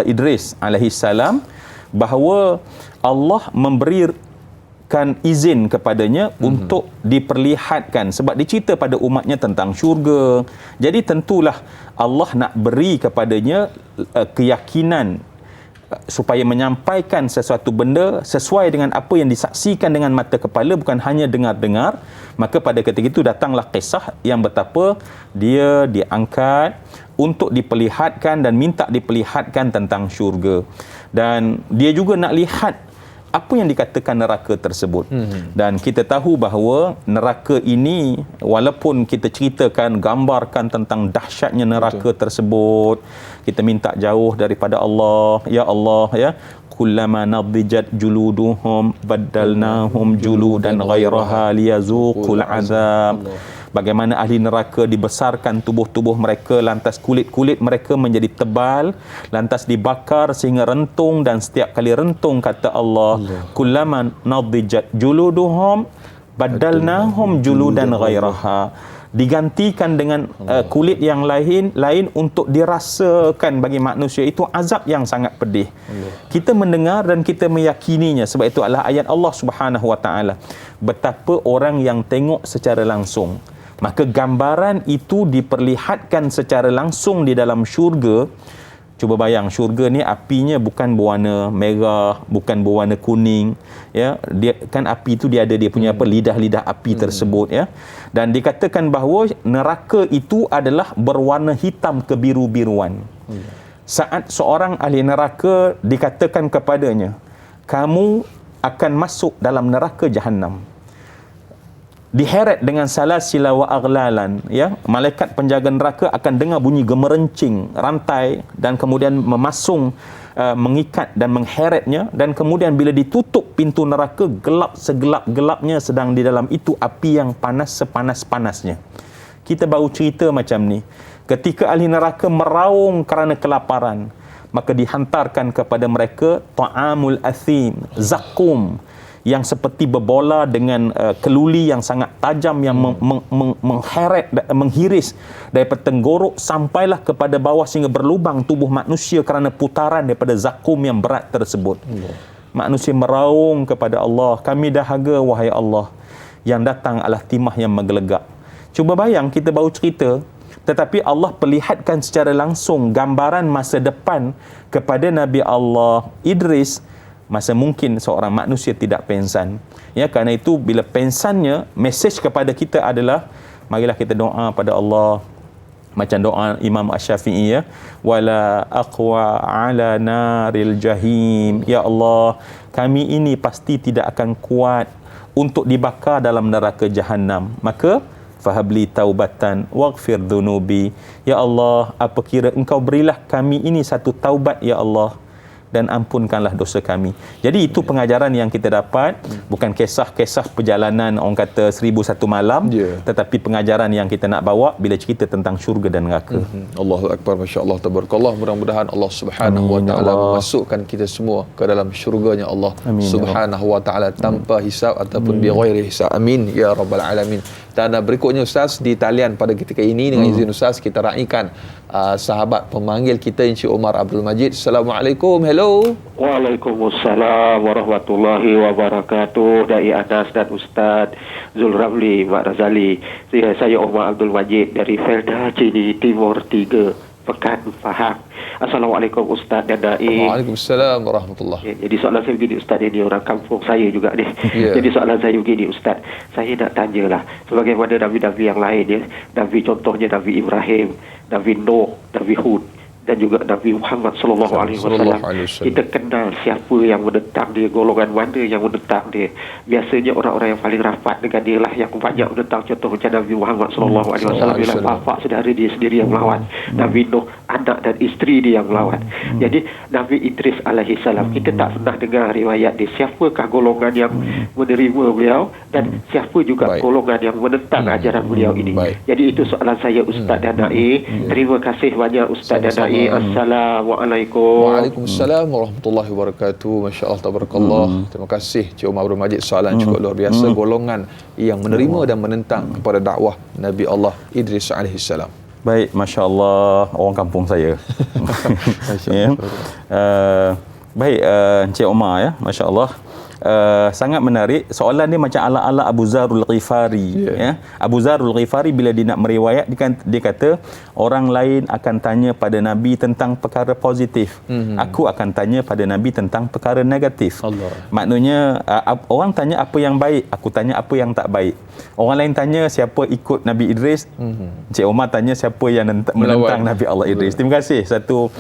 Idris alaihi salam, bahawa Allah memberikan izin kepadanya untuk diperlihatkan, sebab dicerita pada umatnya tentang syurga. Jadi tentulah Allah nak beri kepadanya keyakinan supaya menyampaikan sesuatu benda sesuai dengan apa yang disaksikan dengan mata kepala, bukan hanya dengar-dengar. Maka pada ketika itu datanglah kisah yang betapa dia diangkat untuk diperlihatkan dan minta diperlihatkan tentang syurga. Dan dia juga nak lihat apa yang dikatakan neraka tersebut. Dan kita tahu bahawa neraka ini, walaupun kita ceritakan, gambarkan tentang dahsyatnya neraka tersebut, kita minta jauh daripada Allah. Ya Allah, ya, kullama nadijat juluduhum baddalnahum juludan ghairaha liyazuqul azab. Bagaimana ahli neraka dibesarkan tubuh-tubuh mereka, lantas kulit-kulit mereka menjadi tebal, lantas dibakar sehingga rentung, dan setiap kali rentung, kata Allah, kullama nadijat juluduhum badalnahum juludan ghairaha, digantikan dengan kulit yang lain untuk dirasakan bagi manusia. Itu azab yang sangat pedih. Kita mendengar dan kita meyakininya, sebab itu adalah ayat Allah Subhanahu Wa Taala. Betapa orang yang tengok secara langsung, maka gambaran itu diperlihatkan secara langsung di dalam syurga. Cuba bayang, syurga ni apinya bukan berwarna merah, bukan berwarna kuning, ya. Dia kan api itu dia ada dia punya lidah-lidah api tersebut, ya. Dan dikatakan bahawa neraka itu adalah berwarna hitam kebiru-biruan. Saat seorang ahli neraka dikatakan kepadanya, kamu akan masuk dalam neraka Jahannam, diheret dengan salasila wa aghlalan, ya. Malaikat penjaga neraka akan dengar bunyi gemerencing rantai, dan kemudian memasung, mengikat dan mengheretnya, dan kemudian bila ditutup pintu neraka, gelap segelap-gelapnya, sedang di dalam itu api yang panas sepanas-panasnya. Kita baru cerita macam ni. Ketika ahli neraka meraung kerana kelaparan, maka dihantarkan kepada mereka ta'amul athim, zakum, yang seperti berbola dengan keluli yang sangat tajam, yang mengheret, menghiris daripada tenggorok sampailah kepada bawah sehingga berlubang tubuh manusia kerana putaran daripada zakum yang berat tersebut. Manusia meraung kepada Allah, kami dahaga wahai Allah. Yang datang adalah timah yang menggelegak. Cuba bayang, kita baru cerita, tetapi Allah perlihatkan secara langsung gambaran masa depan kepada Nabi Allah Idris, masa mungkin seorang manusia tidak pensan. Ya, kerana itu bila pensannya, mesej kepada kita adalah marilah kita doa pada Allah macam doa Imam Asy-Syafi'i, ya, wala aqwa ala naril jahim, ya Allah, kami ini pasti tidak akan kuat untuk dibakar dalam neraka Jahannam, maka fahabli taubatan waghfir dhunubi, ya Allah, apa kira engkau berilah kami ini satu taubat, ya Allah, dan ampunkanlah dosa kami. Jadi itu pengajaran yang kita dapat, bukan kisah-kisah perjalanan orang kata 1001 malam, tetapi pengajaran yang kita nak bawa bila cerita tentang syurga dan neraka. Allahu akbar, masya-Allah, tabarakallah. Mudah-mudahan Allah Subhanahu Wa Taala memasukkan kita semua ke dalam syurganya Allah Subhanahu Wa Taala tanpa hisab ataupun bi ghairi hisab. Amin ya rabbal alamin. Dan berikutnya Ustaz, di talian pada ketika ini dengan izin Ustaz kita raikan sahabat pemanggil kita Encik Omar Abdul Majid. Assalamualaikum. Hello. Waalaikumsalam warahmatullahi wabarakatuh. Dai Anas dan Ustaz Zulramli Mak Razali. Saya Omar Abdul Majid dari Felda Cini Timur 3, Pekan Pahang. Assalamualaikum Ustaz dan Dai. Waalaikumsalam warahmatullahi. Jadi soalan saya begini Ustaz, ini orang kampung saya juga ni. Jadi soalan saya begini Ustaz, saya nak tanyalah, sebagaimana Nabi-Nabi yang lain, ya, Nabi contohnya Nabi Ibrahim, Nabi Nuh, Nabi Hud, dan juga Nabi Muhammad sallallahu alaihi wasallam. Kita kenal siapa yang menentang dia, golongan mana yang menentang dia. Biasanya orang-orang yang paling rapat dengan dia lah yang banyak menentang. Contoh macam Nabi Muhammad sallallahu alaihi wasallam, bila bapa saudara dia sendiri yang melawan. Nabi Nuh, anak dan isteri dia yang melawan. Jadi Nabi Idris alaihi salam, kita tak pernah dengar riwayat dia. Siapakah golongan yang menerima beliau dan siapa juga golongan yang menentang ajaran beliau ini. Jadi itu soalan saya, Ustaz dan Naib. Terima kasih banyak Ustaz dan Naib. Assalamualaikum. Waalaikumsalam warahmatullahi wabarakatuh. Masya-Allah, tabarakallah. Terima kasih Cik Umar Abdul Majid, soalan cukup luar biasa. Golongan yang menerima dan menentang kepada dakwah Nabi Allah Idris alaihi salam. Baik, masya-Allah, orang kampung saya. Ya. Baik, Encik Omar ya, masya-Allah. Sangat menarik. Soalan ni macam ala-ala Abu Zarul Ghifari. Ya. Abu Zarul Ghifari bila dia nak meriwayat, dia kata orang lain akan tanya pada Nabi tentang perkara positif. Aku akan tanya pada Nabi tentang perkara negatif. Allah. Maknanya orang tanya apa yang baik, aku tanya apa yang tak baik. Orang lain tanya siapa ikut Nabi Idris, Cik Omar tanya siapa yang menentang Nabi Allah Idris. Terima kasih. Satu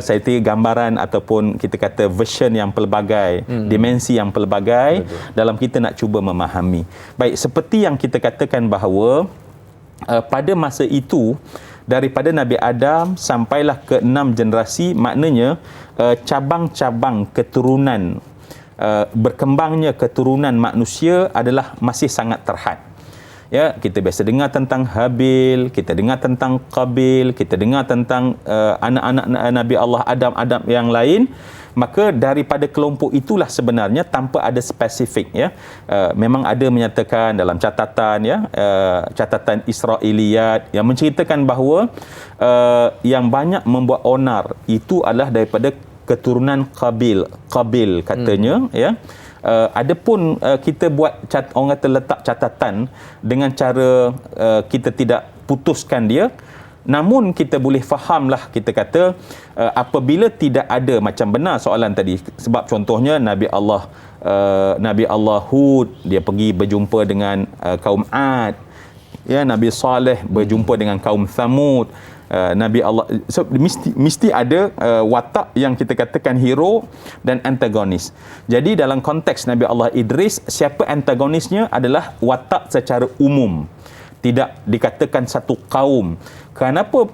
saya gambaran ataupun kita kata version yang pelbagai, dimensi yang pelbagai dalam kita nak cuba memahami. Baik, seperti yang kita katakan bahawa pada masa itu daripada Nabi Adam sampailah ke 6 generasi, maknanya cabang-cabang keturunan, berkembangnya keturunan manusia adalah masih sangat terhad. Ya, kita biasa dengar tentang Habil, kita dengar tentang Qabil, kita dengar tentang anak-anak Nabi Allah Adam yang lain. Maka daripada kelompok itulah sebenarnya, tanpa ada spesifik ya, memang ada menyatakan dalam catatan ya, catatan Israiliyat yang menceritakan bahawa yang banyak membuat onar itu adalah daripada keturunan Qabil katanya ya. Adapun kita buat orang kata letak catatan dengan cara kita tidak putuskan dia, namun kita boleh fahamlah, kita kata apabila tidak ada macam benar soalan tadi, sebab contohnya Nabi Allah Hud, dia pergi berjumpa dengan kaum Ad ya, Nabi Saleh berjumpa dengan kaum Thamud, Nabi Allah, so mesti ada watak yang kita katakan hero dan antagonis. Jadi dalam konteks Nabi Allah Idris, siapa antagonisnya adalah watak secara umum, tidak dikatakan satu kaum. Kenapa?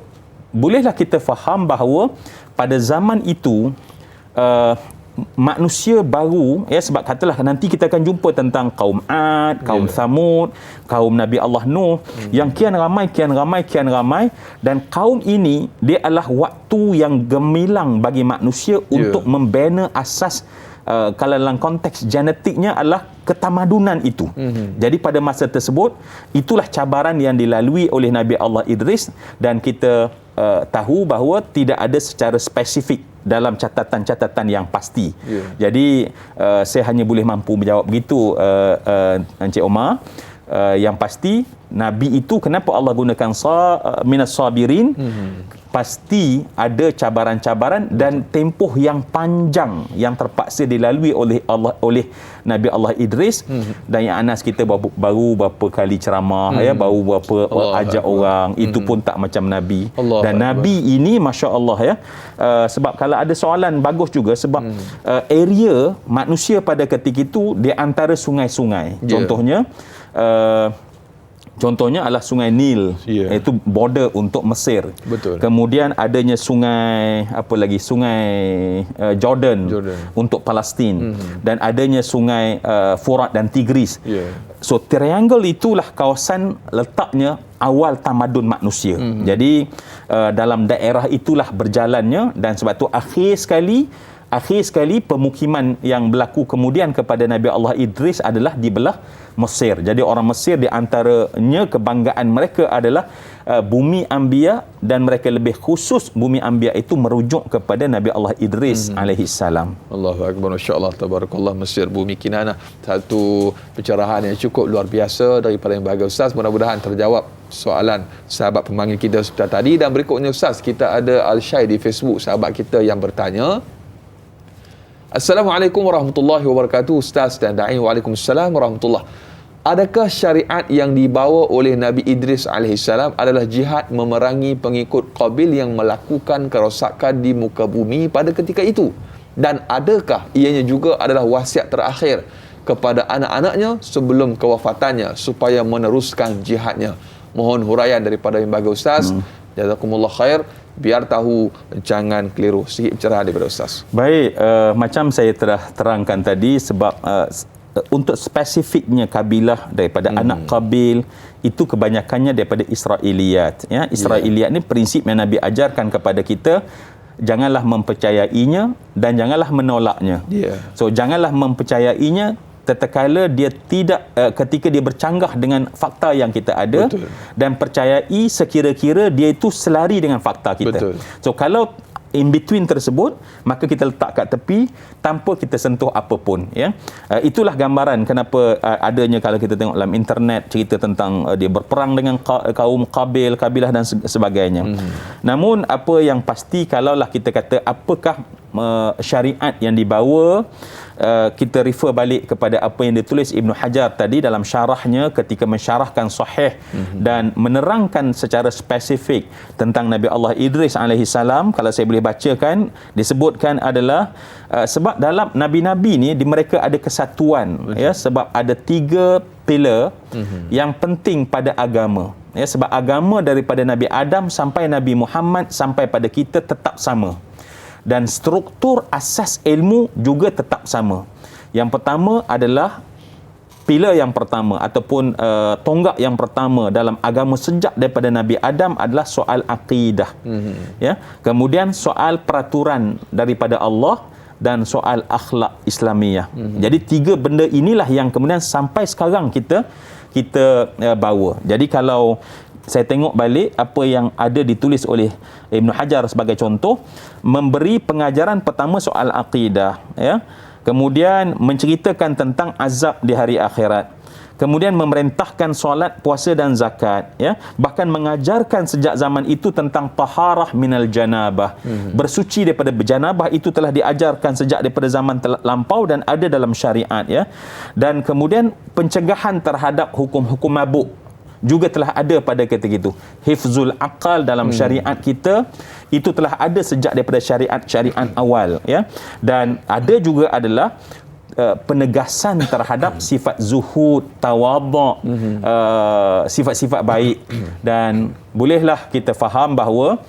Bolehlah kita faham bahawa pada zaman itu manusia baru ya, sebab katalah nanti kita akan jumpa tentang kaum Ad, kaum Thamud, kaum Nabi Allah Nuh yang kian ramai, dan kaum ini dia adalah waktu yang gemilang bagi manusia untuk membina asas kalau dalam konteks genetiknya adalah ketamadunan itu. Jadi pada masa tersebut itulah cabaran yang dilalui oleh Nabi Allah Idris, dan kita tahu bahawa tidak ada secara spesifik dalam catatan-catatan yang pasti. Jadi saya hanya boleh mampu menjawab begitu, Encik Omar. Yang pasti Nabi itu kenapa Allah gunakan minas sabirin, pasti ada cabaran-cabaran dan tempoh yang panjang yang terpaksa dilalui oleh Nabi Allah Idris. Dan yang Anas kita baru berapa kali ceramah ya, baru berapa ajak orang, itu pun tak macam Nabi. Dan Nabi ini masya-Allah ya, sebab kalau ada soalan bagus juga, sebab area manusia pada ketika itu di antara sungai-sungai. Contohnya adalah sungai Nil, iaitu border untuk Mesir. Betul. Kemudian adanya sungai sungai Jordan untuk Palestin, dan adanya sungai Furat dan Tigris. So triangle itulah kawasan letaknya awal tamadun manusia. Jadi dalam daerah itulah berjalannya, dan sebab tu akhir sekali pemukiman yang berlaku kemudian kepada Nabi Allah Idris adalah di belah Mesir. Jadi orang Mesir di antaranya kebanggaan mereka adalah bumi Anbiya, dan mereka lebih khusus bumi Anbiya itu merujuk kepada Nabi Allah Idris alaihi salam. Allahu akbar, masya-Allah, tabarakallah. Mesir, bumi Kinanah, satu pencerahan yang cukup luar biasa daripada yang bahagia Ustaz. Mudah-mudahan terjawab soalan sahabat pemanggil kita sebentar tadi. Dan berikutnya Ustaz, kita ada Al-Syai di Facebook, sahabat kita yang bertanya. Assalamualaikum warahmatullahi wabarakatuh Ustaz dan Da'i. Waalaikumsalam warahmatullahi. adakah syariat yang dibawa oleh Nabi Idris alaihissalam adalah jihad memerangi pengikut Qabil yang melakukan kerosakan di muka bumi pada ketika itu? Dan adakah ianya juga adalah wasiat terakhir kepada anak-anaknya sebelum kewafatannya supaya meneruskan jihadnya? Mohon huraian daripada Lembaga Ustaz. Jazakumullah khair. Biar tahu, jangan keliru. Sikit pencerahan daripada Ustaz. Baik, macam saya telah terangkan tadi, sebab untuk spesifiknya kabilah daripada anak Qabil itu kebanyakannya daripada Israiliyat. Ya, Israiliyat ni prinsip yang Nabi ajarkan kepada kita, janganlah mempercayainya dan janganlah menolaknya. So janganlah mempercayainya tatkala dia tidak ketika dia bercanggah dengan fakta yang kita ada. Betul. Dan percayai sekira-kira dia itu selari dengan fakta kita. Betul. So kalau in between tersebut, maka kita letak kat tepi tanpa kita sentuh apa pun, ya. Itulah gambaran kenapa adanya, kalau kita tengok dalam internet, cerita tentang dia berperang dengan kaum Qabil, kabilah dan sebagainya. Namun apa yang pasti, kalaulah kita kata apakah syariat yang dibawa, kita refer balik kepada apa yang ditulis Ibn Hajar tadi dalam syarahnya ketika mensyarahkan Sahih dan menerangkan secara spesifik tentang Nabi Allah Idris alaihissalam. Kalau saya boleh bacakan, disebutkan adalah sebab dalam nabi-nabi ni mereka ada kesatuan, ya, sebab ada 3 pilar yang penting pada agama, ya, sebab agama daripada Nabi Adam sampai Nabi Muhammad sampai pada kita tetap sama. Dan struktur asas ilmu juga tetap sama. Yang pertama adalah pilar yang pertama ataupun tonggak yang pertama dalam agama sejak daripada Nabi Adam adalah soal akidah. Ya. Kemudian soal peraturan daripada Allah dan soal akhlak Islamiyah. Jadi 3 benda inilah yang kemudian sampai sekarang kita bawa. Jadi kalau saya tengok balik apa yang ada ditulis oleh Ibn Hajar sebagai contoh, memberi pengajaran pertama soal akidah, ya. Kemudian menceritakan tentang azab di hari akhirat. Kemudian memerintahkan solat, puasa dan zakat, ya. Bahkan mengajarkan sejak zaman itu tentang taharah minal janabah. Bersuci daripada berjanabah itu telah diajarkan sejak daripada zaman lampau dan ada dalam syariat, ya. Dan kemudian pencegahan terhadap hukum-hukum mabuk juga telah ada pada ketika itu. Hifzul aqal dalam syariat kita itu telah ada sejak daripada syariat awal, ya. Dan ada juga adalah penegasan terhadap sifat zuhud, tawadhu, sifat-sifat baik. Dan bolehlah kita faham bahawa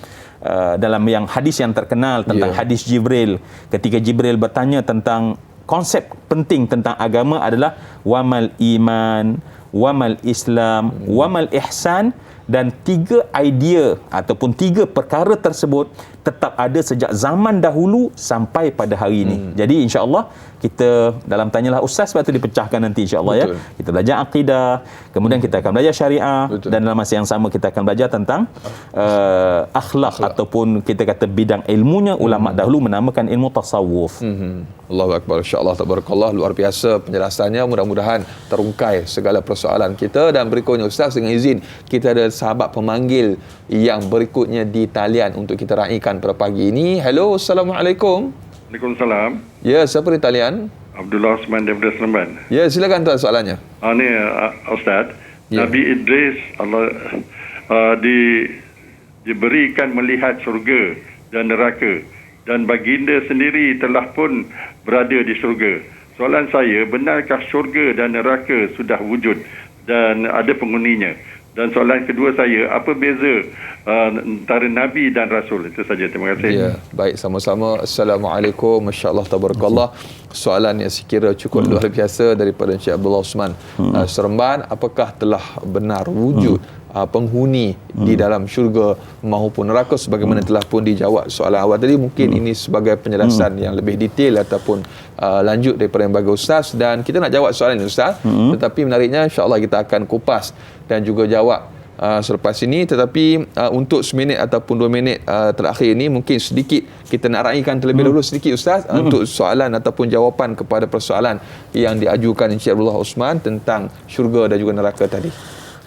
dalam yang hadis yang terkenal tentang hadis Jibril, ketika Jibril bertanya tentang konsep penting tentang agama adalah wamal iman, wamal Islam, wamal ihsan, dan 3 idea ataupun 3 perkara tersebut tetap ada sejak zaman dahulu sampai pada hari ini. Jadi insya-Allah kita dalam tanyalah ustaz, sebab tu dipecahkan nanti insya-Allah, ya. Kita belajar akidah, kemudian kita akan belajar syariah. Dan dalam masa yang sama kita akan belajar tentang akhlak ataupun kita kata bidang ilmunya ulama dahulu menamakan ilmu tasawuf. Allahu akbar, insya-Allah, tabarakallah, luar biasa penjelasannya. Mudah-mudahan terungkai segala persoalan kita. Dan berikutnya ustaz, dengan izin kita ada sahabat pemanggil yang berikutnya di talian untuk kita raikan pada pagi ini. Hello, assalamualaikum. Waalaikumsalam. Ya, siapa di talian? Abdullah Osman daripada Seremban. Ya, silakan tuan soalannya. Ni Ustaz, Nabi Idris Allah diberikan melihat syurga dan neraka, dan baginda sendiri telah pun berada di syurga. Soalan saya, benarkah syurga dan neraka sudah wujud dan ada penghuninya? Dan soalan kedua saya, apa beza antara Nabi dan Rasul? Itu saja, terima kasih. Ya, baik, sama-sama. Assalamualaikum, masya-Allah, tabarakallah. Soalan yang sekira cukup luar biasa daripada Encik Abdullah Osman Seremban. Apakah telah benar wujud penghuni di dalam syurga maupun neraka, sebagaimana telah pun dijawab soalan awal tadi. Mungkin ini sebagai penjelasan yang lebih detail ataupun lanjut daripada Lembaga Ustaz, dan kita nak jawab soalan ini Ustaz. Tetapi menariknya insya-Allah kita akan kupas dan juga jawab selepas ini. Tetapi untuk seminit ataupun 2 minit terakhir ini, mungkin sedikit kita nak raikan terlebih dahulu sedikit Ustaz untuk soalan ataupun jawapan kepada persoalan yang diajukan Encik Abdullah Osman tentang syurga dan juga neraka tadi.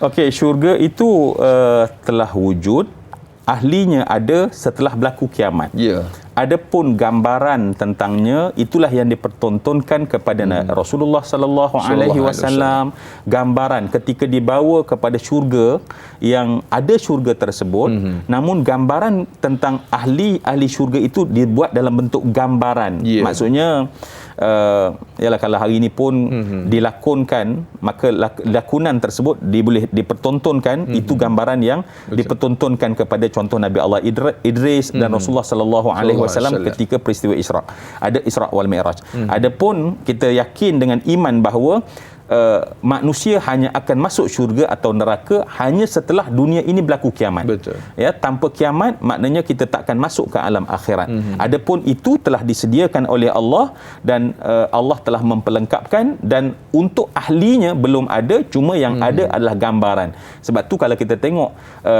Okey, syurga itu telah wujud, ahlinya ada setelah berlaku kiamat. Adapun gambaran tentangnya itulah yang dipertontonkan kepada Rasulullah sallallahu alaihi wasallam, gambaran ketika dibawa kepada syurga yang ada syurga tersebut, namun gambaran tentang ahli syurga itu dibuat dalam bentuk gambaran. Maksudnya ialah kalau hari ini pun dilakonkan, maka lakonan tersebut boleh dipertontonkan. Itu gambaran yang dipertontonkan kepada contoh Nabi Allah Idris dan Rasulullah sallallahu alaihi wasallam ketika peristiwa Isra. Ada Isra wal Mi'raj. Adapun kita yakin dengan iman bahawa manusia hanya akan masuk syurga atau neraka hanya setelah dunia ini berlaku kiamat. Betul. Ya, tanpa kiamat maknanya kita tak akan masuk ke alam akhirat. Adapun itu telah disediakan oleh Allah dan Allah telah memperlengkapkan, dan untuk ahlinya belum ada, cuma yang ada adalah gambaran. Sebab tu kalau kita tengok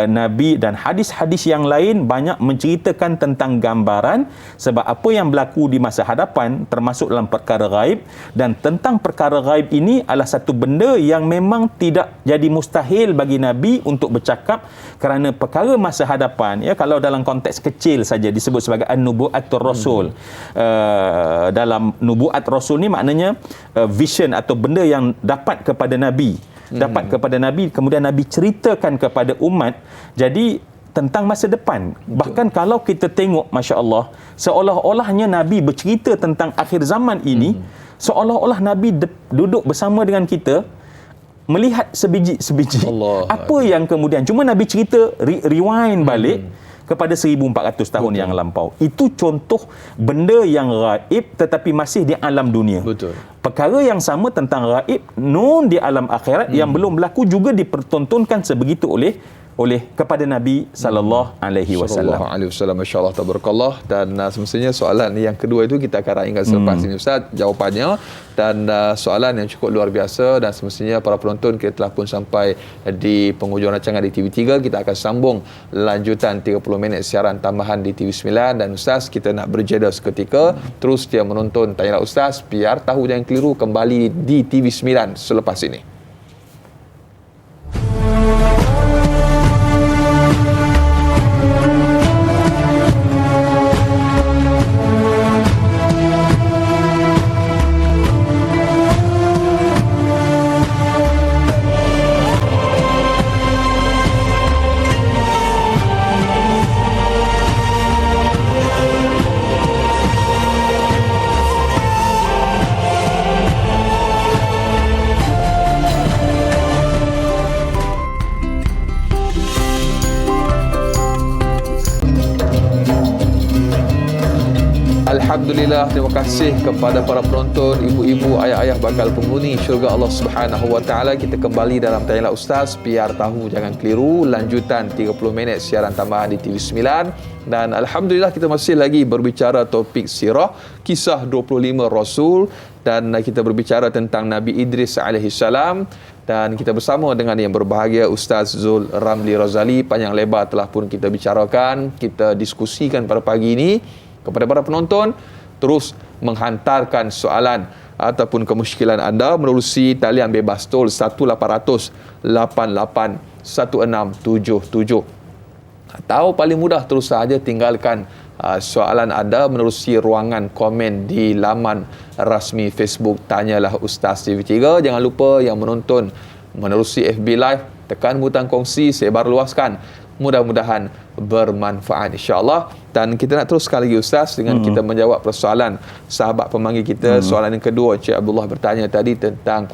Nabi dan hadis-hadis yang lain banyak menceritakan tentang gambaran, sebab apa yang berlaku di masa hadapan termasuk dalam perkara gaib, dan tentang perkara gaib ini adalah satu benda yang memang tidak jadi mustahil bagi Nabi untuk bercakap, kerana perkara masa hadapan, ya, kalau dalam konteks kecil saja disebut sebagai an-nubu'atur rasul. Dalam nubuat rasul ni maknanya vision atau benda yang dapat kepada Nabi, kemudian Nabi ceritakan kepada umat. Jadi tentang masa depan. Bahkan kalau kita tengok, Masya Allah, seolah-olahnya Nabi bercerita tentang akhir zaman ini, seolah-olah Nabi duduk bersama dengan kita, melihat sebiji-sebiji. Apa yang kemudian, cuma Nabi cerita, rewind balik kepada 1400 tahun yang lampau. Itu contoh benda yang gaib tetapi masih di alam dunia. Perkara yang sama tentang gaib di alam akhirat yang belum berlaku juga dipertontonkan sebegitu oleh kepada Nabi sallallahu alaihi wasallam. Masya-Allah, tabarakallah. Dan semestinya soalan yang kedua itu kita akan raihkan selepas ini, Ustaz, jawapannya. Dan soalan yang cukup luar biasa, dan semestinya para penonton kita telah pun sampai di penghujung rancangan di TV3. Kita akan sambung lanjutan 30 minit siaran tambahan di TV9. Dan Ustaz, kita nak berjeda seketika. Terus dia menonton Tanyalah Ustaz, biar tahu yang keliru, kembali di TV9 selepas ini. Alhamdulillah, terima kasih kepada para penonton, ibu-ibu, ayah-ayah bakal penghuni syurga Allah Subhanahu wa taala. Kita kembali dalam Tanyalah Ustaz, biar tahu jangan keliru, lanjutan 30 minit siaran tambahan di TV9. Dan alhamdulillah kita masih lagi berbicara topik sirah, kisah 25 Rasul, dan kita berbicara tentang Nabi Idris alaihi salam. Dan kita bersama dengan yang berbahagia Ustaz Zul Ramli Razali. Panjang lebar telah pun kita bicarakan, kita diskusikan pada pagi ini. Kepada para penonton, terus menghantarkan soalan ataupun kemusykilan anda menerusi talian bebas tol 1800 88 1677. Atau paling mudah, terus saja tinggalkan soalan anda menerusi ruangan komen di laman rasmi Facebook Tanyalah Ustaz TV3. Jangan lupa yang menonton menerusi FB Live, tekan butang kongsi, sebarluaskan. Mudah-mudahan bermanfaat, insya-Allah. Dan kita nak teruskan lagi Ustaz dengan kita menjawab persoalan sahabat pemanggil kita. Soalan yang kedua, Encik Abdullah bertanya tadi tentang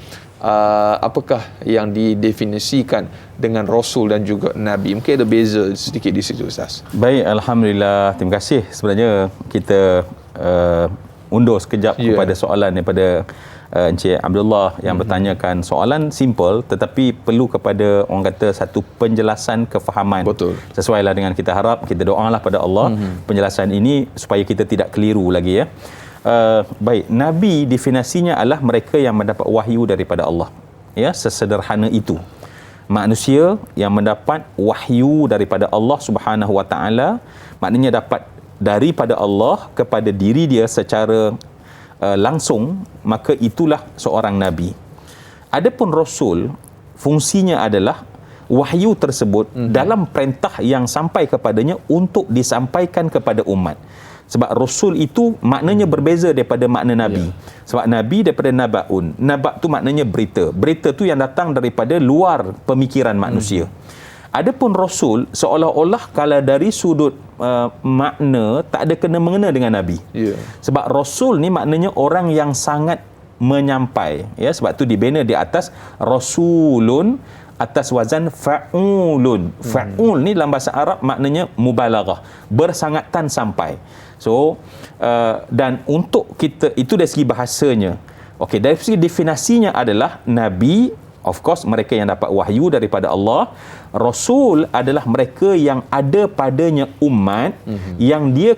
apakah yang didefinisikan dengan Rasul dan juga Nabi. Mungkin ada beza sedikit di situ, Ustaz. Baik, alhamdulillah. Terima kasih. Sebenarnya kita undur sekejap kepada soalan daripada Encik Abdullah yang bertanyakan soalan simple tetapi perlu kepada orang kata satu penjelasan kefahaman. Betul. Sesuailah dengan kita harap, kita doalah pada Allah penjelasan ini supaya kita tidak keliru lagi, ya. Baik, Nabi definisinya adalah mereka yang mendapat wahyu daripada Allah. Ya, sesederhana itu. Manusia yang mendapat wahyu daripada Allah Subhanahu wa taala, maknanya dapat daripada Allah kepada diri dia secara langsung, maka itulah seorang Nabi. Adapun Rasul, fungsinya adalah wahyu tersebut dalam perintah yang sampai kepadanya untuk disampaikan kepada umat. Sebab rasul itu maknanya berbeza daripada makna nabi. Sebab nabi daripada nabaun. Naba tu maknanya berita. Berita tu yang datang daripada luar pemikiran manusia. Adapun rasul seolah-olah kalau dari sudut makna tak ada kena-mengena dengan nabi. Sebab rasul ni maknanya orang yang sangat menyampai, ya, sebab tu dibina di atas rasulun atas wazan fa'ulun. Fa'ul ni dalam bahasa Arab maknanya mubalaghah, bersangatan sampai. So dan untuk kita itu dari segi bahasanya. Okey, dari segi definisinya adalah nabi, of course mereka yang dapat wahyu daripada Allah. Rasul adalah mereka yang ada padanya umat yang dia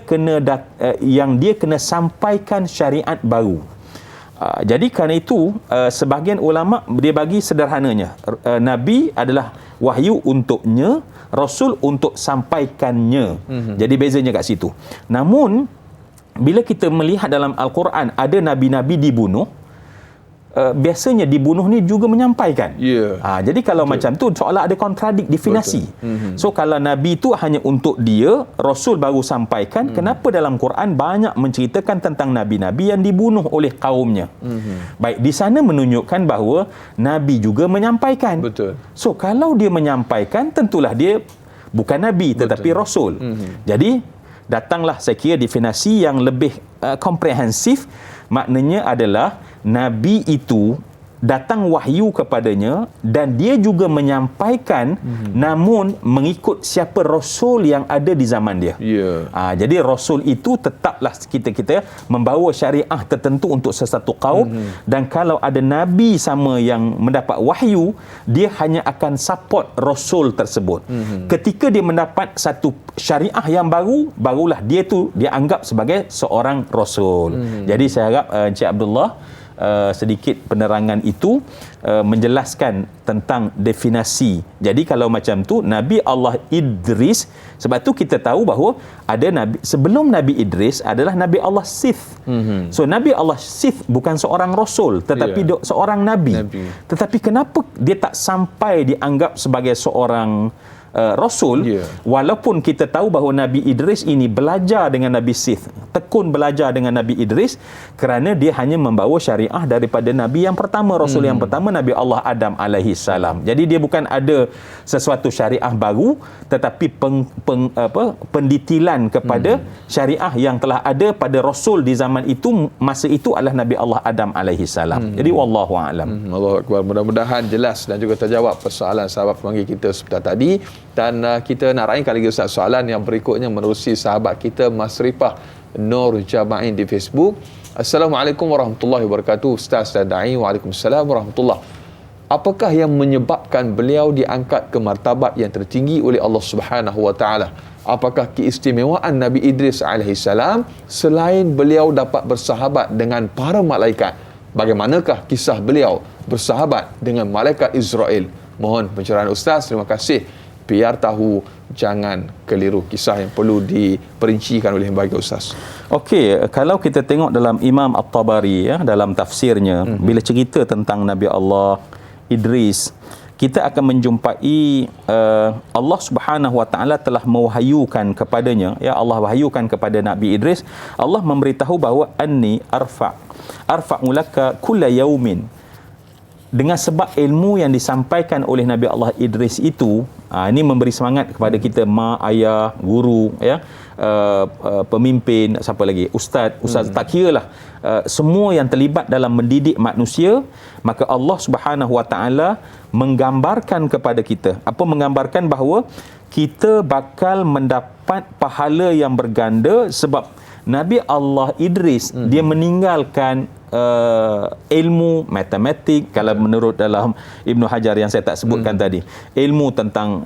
kena sampaikan syariat baru. Jadi kerana itu sebahagian ulama dia bagi sederhananya, nabi adalah wahyu untuknya, rasul untuk sampaikannya. Jadi bezanya kat situ. Namun bila kita melihat dalam Al-Quran ada nabi-nabi dibunuh, biasanya dibunuh ni juga menyampaikan. Jadi kalau macam tu seolah ada kontradik definisi. So kalau nabi tu hanya untuk dia, rasul baru sampaikan, kenapa dalam Quran banyak menceritakan tentang nabi-nabi yang dibunuh oleh kaumnya? Baik, di sana menunjukkan bahawa nabi juga menyampaikan. So kalau dia menyampaikan, tentulah dia bukan nabi tetapi rasul. Jadi datanglah saya kira definisi yang lebih komprehensif. Maknanya adalah nabi itu datang wahyu kepadanya dan dia juga menyampaikan, namun mengikut siapa rasul yang ada di zaman dia. Jadi rasul itu tetaplah kita membawa syariah tertentu untuk sesuatu kaum, dan kalau ada nabi sama yang mendapat wahyu, dia hanya akan support rasul tersebut. Ketika dia mendapat satu syariah yang baru, barulah dia anggap sebagai seorang rasul. Jadi saya harap Encik Abdullah sedikit penerangan itu menjelaskan tentang definisi. Jadi kalau macam tu Nabi Allah Idris, sebab tu kita tahu bahawa ada nabi sebelum Nabi Idris adalah Nabi Allah Sith. So Nabi Allah Sith bukan seorang rasul tetapi seorang nabi. Tetapi kenapa dia tak sampai dianggap sebagai seorang rasul, walaupun kita tahu bahawa Nabi Idris ini belajar dengan Nabi Sith, tekun belajar dengan Nabi Idris, kerana dia hanya membawa syariah daripada Nabi yang pertama, rasul yang pertama, Nabi Allah Adam alaihi salam. Jadi dia bukan ada sesuatu syariah baru, tetapi pendetilan kepada syariah yang telah ada pada rasul di zaman itu, masa itu adalah Nabi Allah Adam alaihi salam. Jadi wallahu a'lam. Allahu akbar. Mudah-mudahan jelas dan juga terjawab persoalan sahabat pemanggil kita sebentar tadi. Dan kita nak raihkan lagi Ustaz soalan yang berikutnya menerusi sahabat kita Mas Rifah Nur Jama'in di Facebook. Assalamualaikum warahmatullahi wabarakatuh Ustaz dan Da'i. Waalaikumsalam warahmatullahi. Apakah yang menyebabkan beliau diangkat ke martabat yang tertinggi oleh Allah Subhanahu wa taala? Apakah keistimewaan Nabi Idris alaihissalam selain beliau dapat bersahabat dengan para malaikat? Bagaimanakah kisah beliau bersahabat dengan malaikat Israel? Mohon pencerahan Ustaz. Terima kasih. Biar tahu, jangan keliru. Kisah yang perlu diperincikan oleh lembaga Ustaz. Okey, kalau kita tengok dalam Imam At-Tabari, dalam tafsirnya, bila cerita tentang Nabi Allah Idris, kita akan menjumpai Allah Subhanahu wa taala telah mewahyukan kepadanya, Allah wahyukan kepada Nabi Idris, Allah memberitahu bahawa anni arfa'u laka kulla yaumin. Dengan sebab ilmu yang disampaikan oleh Nabi Allah Idris itu, ini memberi semangat kepada kita, mak, ayah, guru, pemimpin, siapa lagi, ustaz, tak kiralah, semua yang terlibat dalam mendidik manusia, maka Allah Subhanahu wa taala menggambarkan kepada kita, menggambarkan bahawa kita bakal mendapat pahala yang berganda sebab Nabi Allah Idris dia meninggalkan ilmu matematik, kalau menurut dalam Ibnu Hajar yang saya tak sebutkan tadi, ilmu tentang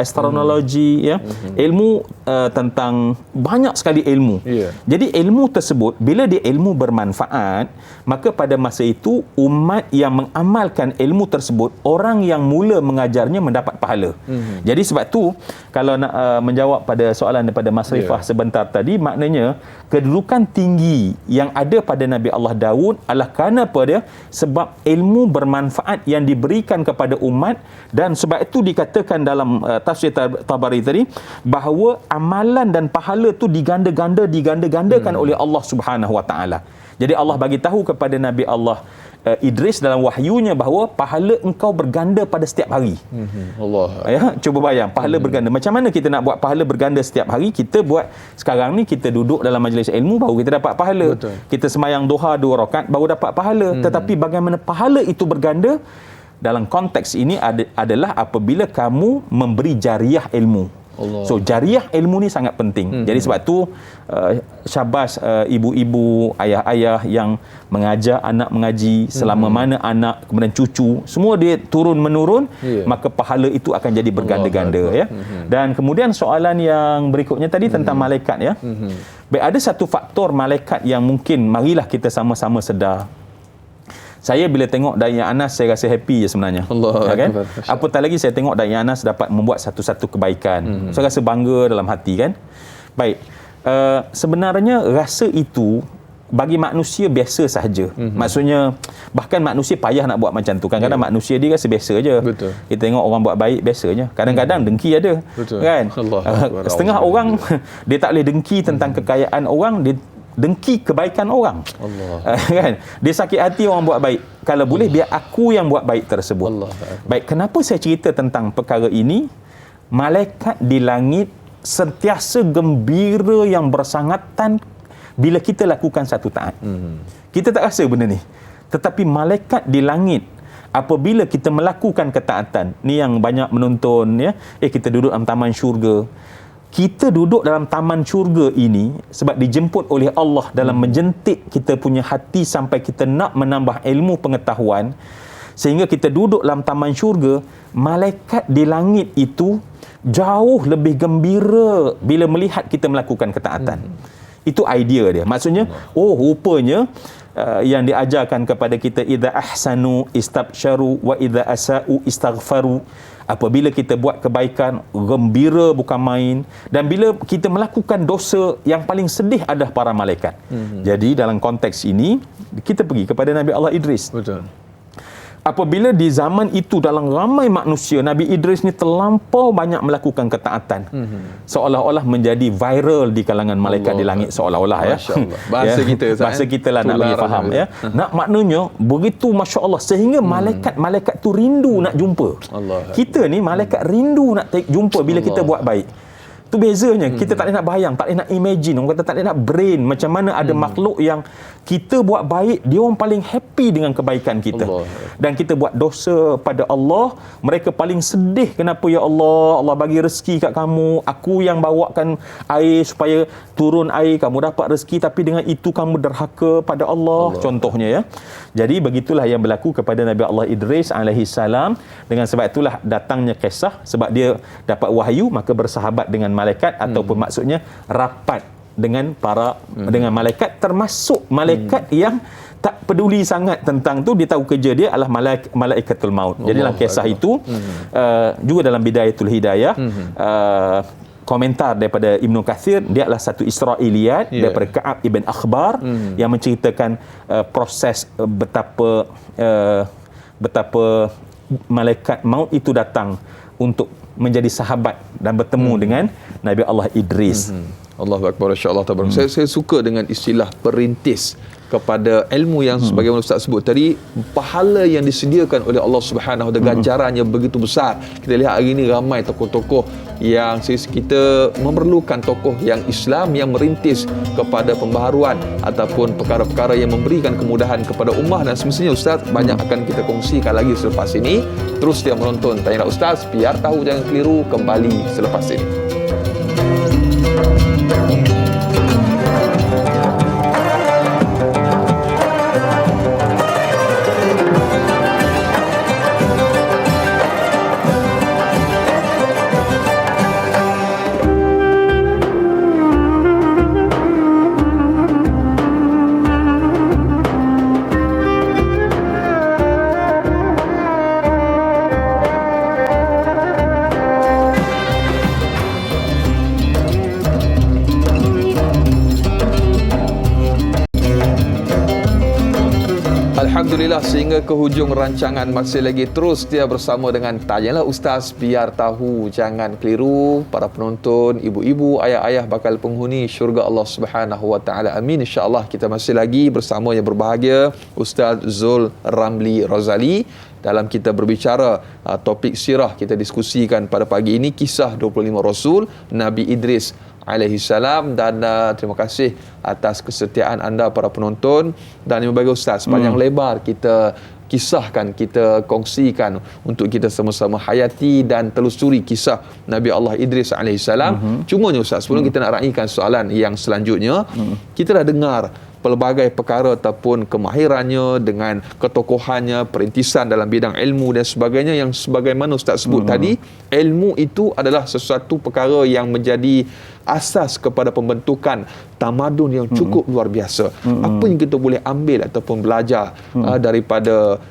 astronologi, ilmu tentang banyak sekali ilmu. Jadi ilmu tersebut, bila dia ilmu bermanfaat, maka pada masa itu umat yang mengamalkan ilmu tersebut, orang yang mula mengajarnya mendapat pahala. Jadi sebab tu kalau nak menjawab pada soalan daripada Mas Rifah sebentar tadi, maknanya kedudukan tinggi yang ada pada Nabi Allah Daud adalah kerana apa dia? Sebab ilmu bermanfaat yang diberikan kepada umat, dan sebab itu dikatakan dalam tafsir Tabari tadi bahawa amalan dan pahala tu digandakan oleh Allah Subhanahu Wa Taala. Jadi Allah bagi tahu kepada Nabi Allah Idris dalam wahyunya bahawa pahala engkau berganda pada setiap hari. Allah. Ya, cuba bayang pahala berganda. Macam mana kita nak buat pahala berganda setiap hari? Kita buat sekarang ni, kita duduk dalam majlis ilmu baru kita dapat pahala. Betul. Kita sembahyang duha 2 rakaat baru dapat pahala. Tetapi bagaimana pahala itu berganda? Dalam konteks ini adalah apabila kamu memberi jariah ilmu. Allah. So jariah ilmu ni sangat penting. Jadi sebab tu syabas ibu-ibu, ayah-ayah yang mengajar anak mengaji selama mana anak kemudian cucu semua dia turun menurun, maka pahala itu akan jadi berganda-ganda ya. Dan kemudian soalan yang berikutnya tadi tentang malaikat ya. Baik, ada satu faktor malaikat yang mungkin marilah kita sama-sama sedar. Saya bila tengok Da'i Anas, saya rasa happy je sebenarnya. Allah kan? Akbar. Apatah lagi saya tengok Da'i Anas dapat membuat satu-satu kebaikan. Saya rasa bangga dalam hati kan. Baik, sebenarnya rasa itu bagi manusia biasa sahaja. Maksudnya bahkan manusia payah nak buat macam tu. Kadang-kadang manusia dia rasa biasa je. Betul. Kita tengok orang buat baik biasanya. Kadang-kadang dengki ada. Betul. Kan? Allah Akbar. Setengah orang dia tak boleh dengki tentang kekayaan orang, dia dengki kebaikan orang. Allah. Kan? Dia sakit hati orang buat baik. Kalau boleh biar aku yang buat baik tersebut. Allah. Baik, kenapa saya cerita tentang perkara ini? Malaikat di langit sentiasa gembira yang bersangatan bila kita lakukan satu taat. Kita tak rasa benda ni. Tetapi malaikat di langit apabila kita melakukan ketaatan, ni yang banyak menonton ya. Kita duduk dalam taman syurga. Kita duduk dalam taman syurga ini sebab dijemput oleh Allah dalam menjentik kita punya hati sampai kita nak menambah ilmu pengetahuan, sehingga kita duduk dalam taman syurga. Malaikat di langit itu jauh lebih gembira bila melihat kita melakukan ketaatan. Itu idea dia. Maksudnya, rupanya yang diajarkan kepada kita, idza ahsanu istabsyaru wa idza asa'u istaghfaru. Apabila kita buat kebaikan, gembira bukan main. Dan bila kita melakukan dosa, yang paling sedih adalah para malaikat. Jadi dalam konteks ini, kita pergi kepada Nabi Allah Idris. Betul. Apabila di zaman itu dalam ramai manusia, Nabi Idris ni terlampau banyak melakukan ketaatan. Seolah-olah menjadi viral di kalangan malaikat di langit, seolah-olah ya. Masya-Allah. Bahasa kita bahasa kita lah nak bagi faham ya. Nak maknanya begitu masya-Allah sehingga malaikat tu rindu nak jumpa. Allah. Kita ni malaikat rindu nak jumpa bila kita buat baik. Tu bezanya. Kita tak boleh nak bayang, tak boleh nak imagine. Orang kata tak boleh nak brain macam mana ada makhluk yang kita buat baik, dia orang paling happy dengan kebaikan kita. Allah. Dan kita buat dosa pada Allah, mereka paling sedih. Kenapa ya Allah? Allah bagi rezeki kat kamu, aku yang bawakan air supaya turun air, kamu dapat rezeki, tapi dengan itu kamu derhaka pada Allah. Contohnya ya. Jadi begitulah yang berlaku kepada Nabi Allah Idris alaihi salam. Dengan sebab itulah datangnya kisah, sebab dia dapat wahyu maka bersahabat dengan malaikat ataupun maksudnya rapat dengan para dengan malaikat, termasuk malaikat yang tak peduli sangat tentang tu. Dia tahu kerja dia adalah malaikatul maut. Jadi dalam kisah itu juga dalam Bidayatul Hidayah, komentar daripada Ibnu Katsir, dia adalah satu Israiliyat daripada Ka'ab ibn Akhbar yang menceritakan proses betapa malaikat maut itu datang untuk menjadi sahabat dan bertemu dengan Nabi Allah Idris. Allahu Akbar, insya-Allah tabarak. Saya suka dengan istilah perintis kepada ilmu yang sebagaimana Ustaz sebut tadi, pahala yang disediakan oleh Allah Subhanahu dan ganjarannya begitu besar. Kita lihat hari ini ramai tokoh-tokoh yang kita memerlukan tokoh yang Islam yang merintis kepada pembaharuan ataupun perkara-perkara yang memberikan kemudahan kepada ummah, dan semestinya Ustaz banyak akan kita kongsikan lagi selepas ini. Terus dia menonton Tanya Ustaz, biar tahu jangan keliru, kembali selepas ini. Alhamdulillah, sehingga ke hujung rancangan masih lagi terus dia bersama dengan Tanyalah Ustaz biar tahu. Jangan keliru para penonton, ibu-ibu, ayah-ayah bakal penghuni syurga Allah Subhanahu Wa Taala. Amin, insya-Allah. Kita masih lagi bersama yang berbahagia Ustaz Zul Ramli Razali dalam kita berbicara topik sirah. Kita diskusikan pada pagi ini kisah 25 Rasul Nabi Idris alaihi salam, dan terima kasih atas kesetiaan anda para penonton, dan yang bagi Ustaz panjang lebar kita kisahkan, kita kongsikan untuk kita sama-sama hayati dan telusuri kisah Nabi Allah Idris alaihi salam. Cumanya Ustaz, sebelum kita nak raikan soalan yang selanjutnya, kita dah dengar pelbagai perkara ataupun kemahirannya dengan ketokohannya, perintisan dalam bidang ilmu dan sebagainya, yang sebagaimana Ustaz sebut tadi, ilmu itu adalah sesuatu perkara yang menjadi asas kepada pembentukan tamadun yang cukup luar biasa. Apa yang kita boleh ambil ataupun belajar daripada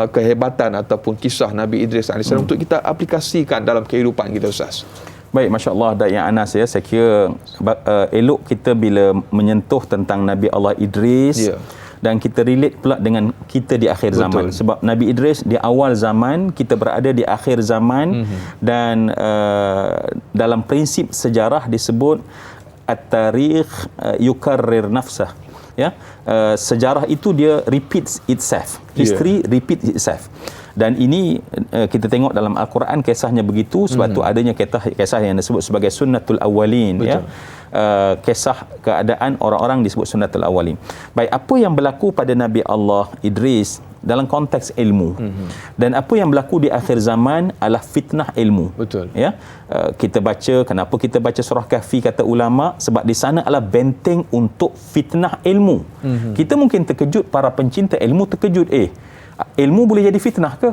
kehebatan ataupun kisah Nabi Idris AS untuk kita aplikasikan dalam kehidupan kita, Ustaz? Baik, Masya Allah, Da'i Anas ya. Saya kira elok kita bila menyentuh tentang Nabi Allah Idris, dan kita relate pula dengan kita di akhir zaman. Sebab Nabi Idris di awal zaman, kita berada di akhir zaman, dan dalam prinsip sejarah disebut at-tarikh yukarrir nafsah. Ya, sejarah itu dia repeats itself. History repeats itself. Dan ini kita tengok dalam Al-Quran kisahnya begitu, sebab tu adanya kisah yang disebut sebagai sunnatul awwalin. Ya, kisah keadaan orang-orang disebut sunnatul awwalin. Baik, apa yang berlaku pada Nabi Allah Idris dalam konteks ilmu, dan apa yang berlaku di akhir zaman adalah fitnah ilmu. Ya, kita baca, kenapa kita baca surah Kahfi, kata ulama, sebab di sana adalah benteng untuk fitnah ilmu. Kita mungkin terkejut, para pencinta ilmu terkejut, ilmu boleh jadi fitnah ke?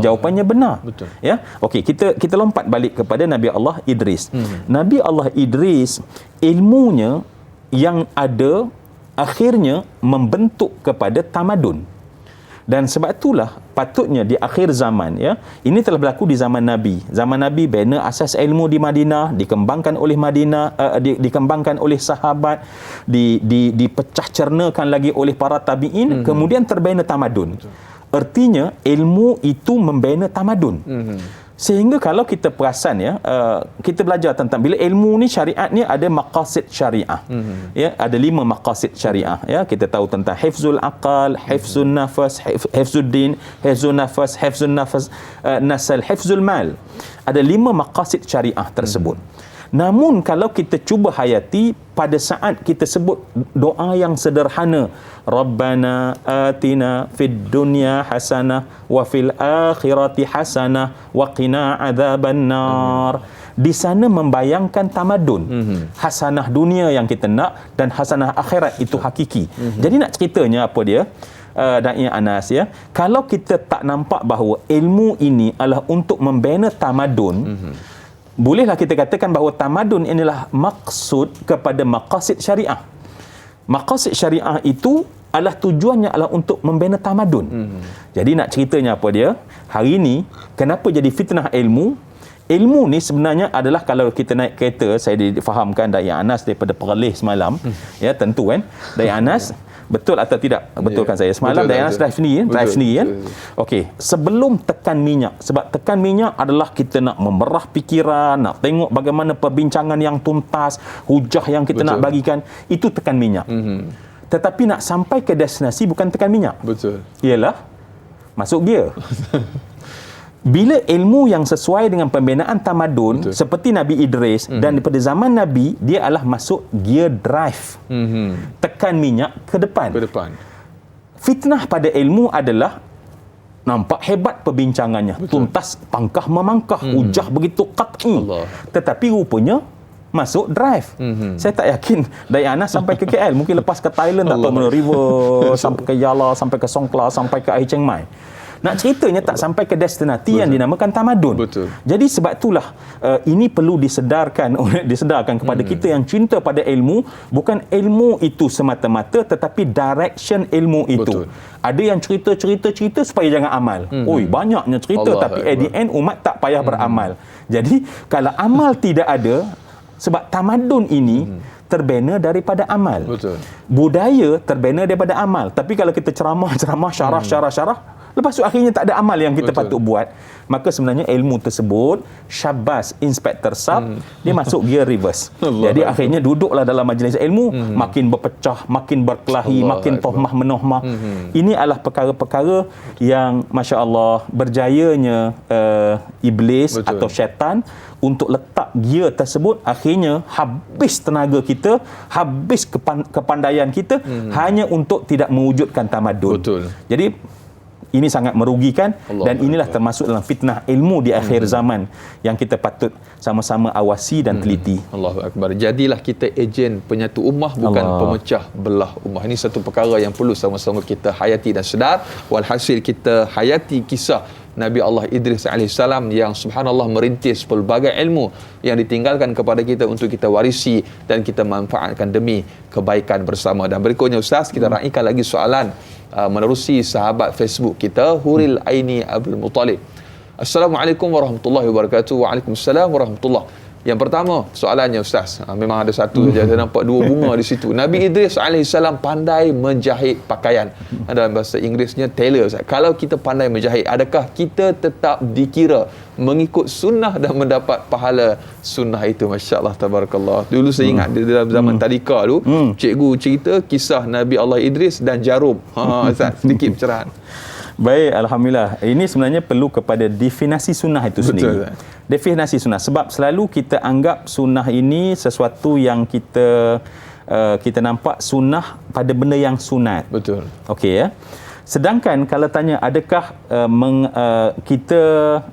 Jawapannya benar. Ya. Okey, kita lompat balik kepada Nabi Allah Idris. Nabi Allah Idris, ilmunya yang ada akhirnya membentuk kepada tamadun. Dan sebab itulah patutnya di akhir zaman, ya, ini telah berlaku di zaman Nabi. Zaman Nabi bina asas ilmu di Madinah, dikembangkan oleh dikembangkan oleh sahabat, dipecah cernakan lagi oleh para tabi'in, kemudian terbina tamadun. Artinya ilmu itu membina tamadun. Sehingga kalau kita perasan, ya, kita belajar tentang bila ilmu ni, syariat ni ada maqasid syariah. Ya, ada 5 maqasid syariah. Ya, kita tahu tentang hifzul aqal, hifzul nafas, hifzul din, hifzul nafas, nasal, hifzul mal. Ada 5 maqasid syariah tersebut. Namun kalau kita cuba hayati pada saat kita sebut doa yang sederhana, Rabbana atina fid dunya hasanah wa fil akhirati hasanah wa qina adzabannar, di sana membayangkan tamadun. Hasanah dunia yang kita nak dan hasanah akhirat itu hakiki. Jadi nak ceritanya apa dia? Da'i Anas, ya, kalau kita tak nampak bahawa ilmu ini adalah untuk membina tamadun, bolehlah kita katakan bahawa tamadun inilah maksud kepada maqasid syariah. Maqasid syariah itu adalah tujuannya adalah untuk membina tamadun. Jadi nak ceritanya apa dia? Hari ini kenapa jadi fitnah ilmu? Ilmu ni sebenarnya adalah, kalau kita naik kereta, saya difahamkan Da'i Anas daripada Perlis semalam, ya, tentu kan Da'i Anas betul atau tidak? Betul kan saya? Semalam Da'i Anas drive sendiri kan? Okey, sebelum tekan minyak, sebab tekan minyak adalah kita nak memerah fikiran, nak tengok bagaimana perbincangan yang tuntas, hujah yang kita nak bagikan, itu tekan minyak. Tetapi nak sampai ke destinasi bukan tekan minyak. Ialah masuk gear. Bila ilmu yang sesuai dengan pembinaan tamadun, seperti Nabi Idris, dan pada zaman Nabi, dia adalah masuk gear drive. Tekan minyak ke depan. Fitnah pada ilmu adalah nampak hebat perbincangannya, tuntas, pangkah memangkah, hujah begitu qat'i. Tetapi rupanya masuk drive. Saya tak yakin Da'i Anas sampai ke KL, mungkin lepas ke Thailand tak tahu mana, river, sampai ke Yala, sampai ke Songkla, sampai ke air Chiang Mai. Nak ceritanya tak sampai ke destinasi yang dinamakan tamadun. Jadi sebab itulah ini perlu disedarkan kepada kita yang cinta pada ilmu, bukan ilmu itu semata-mata, tetapi direction ilmu itu. Ada yang cerita supaya jangan amal. Banyaknya cerita, tapi at the end umat tak payah beramal. Jadi kalau amal tidak ada, sebab tamadun ini terbina daripada amal. Betul. Budaya terbina daripada amal. Tapi kalau kita ceramah, syarah, lepas tu akhirnya tak ada amal yang kita patut buat, maka sebenarnya ilmu tersebut, syabas, inspektor sub, dia masuk gear reverse. Jadi akhirnya duduklah dalam majlis ilmu, makin berpecah, makin berkelahi, makin tohmah menohmah. Ini adalah perkara-perkara yang Masya Allah berjayanya iblis atau syaitan untuk letak gear tersebut. Akhirnya habis tenaga kita, habis kepandaian kita hanya untuk tidak mewujudkan tamadun. Betul. Jadi ini sangat merugikan dan inilah termasuk dalam fitnah ilmu di akhir zaman yang kita patut sama-sama awasi dan teliti. Allahu Akbar. Jadilah kita ejen penyatu ummah, bukan pemecah belah ummah. Ini satu perkara yang perlu sama-sama kita hayati dan sedar. Walhasil kita hayati kisah Nabi Allah Idris AS yang subhanallah merintis pelbagai ilmu yang ditinggalkan kepada kita untuk kita warisi dan kita manfaatkan demi kebaikan bersama. Dan berikutnya Ustaz, kita raikan lagi soalan menerusi sahabat Facebook kita, Huril Aini Abdul Muttalib. Assalamualaikum warahmatullahi wabarakatuh. Waalaikumsalam warahmatullahi. Yang pertama soalannya Ustaz, memang ada satu saja, saya nampak dua bunga di situ. Nabi Idris AS pandai menjahit pakaian. Dalam bahasa Inggerisnya tailor. Ustaz. Kalau kita pandai menjahit, adakah kita tetap dikira mengikut sunnah dan mendapat pahala sunnah itu? Masya Allah, tabarakallah. Dulu saya ingat dalam zaman tadika tu, cikgu cerita kisah Nabi Allah Idris dan jarum. Ustaz, sedikit pencerahan. Baik, Alhamdulillah. Ini sebenarnya perlu kepada definisi sunnah itu sendiri. Betul. Definisi sunnah. Sebab selalu kita anggap sunnah ini sesuatu yang kita nampak sunnah pada benda yang sunat. Betul. Okey ya. Sedangkan kalau tanya adakah kita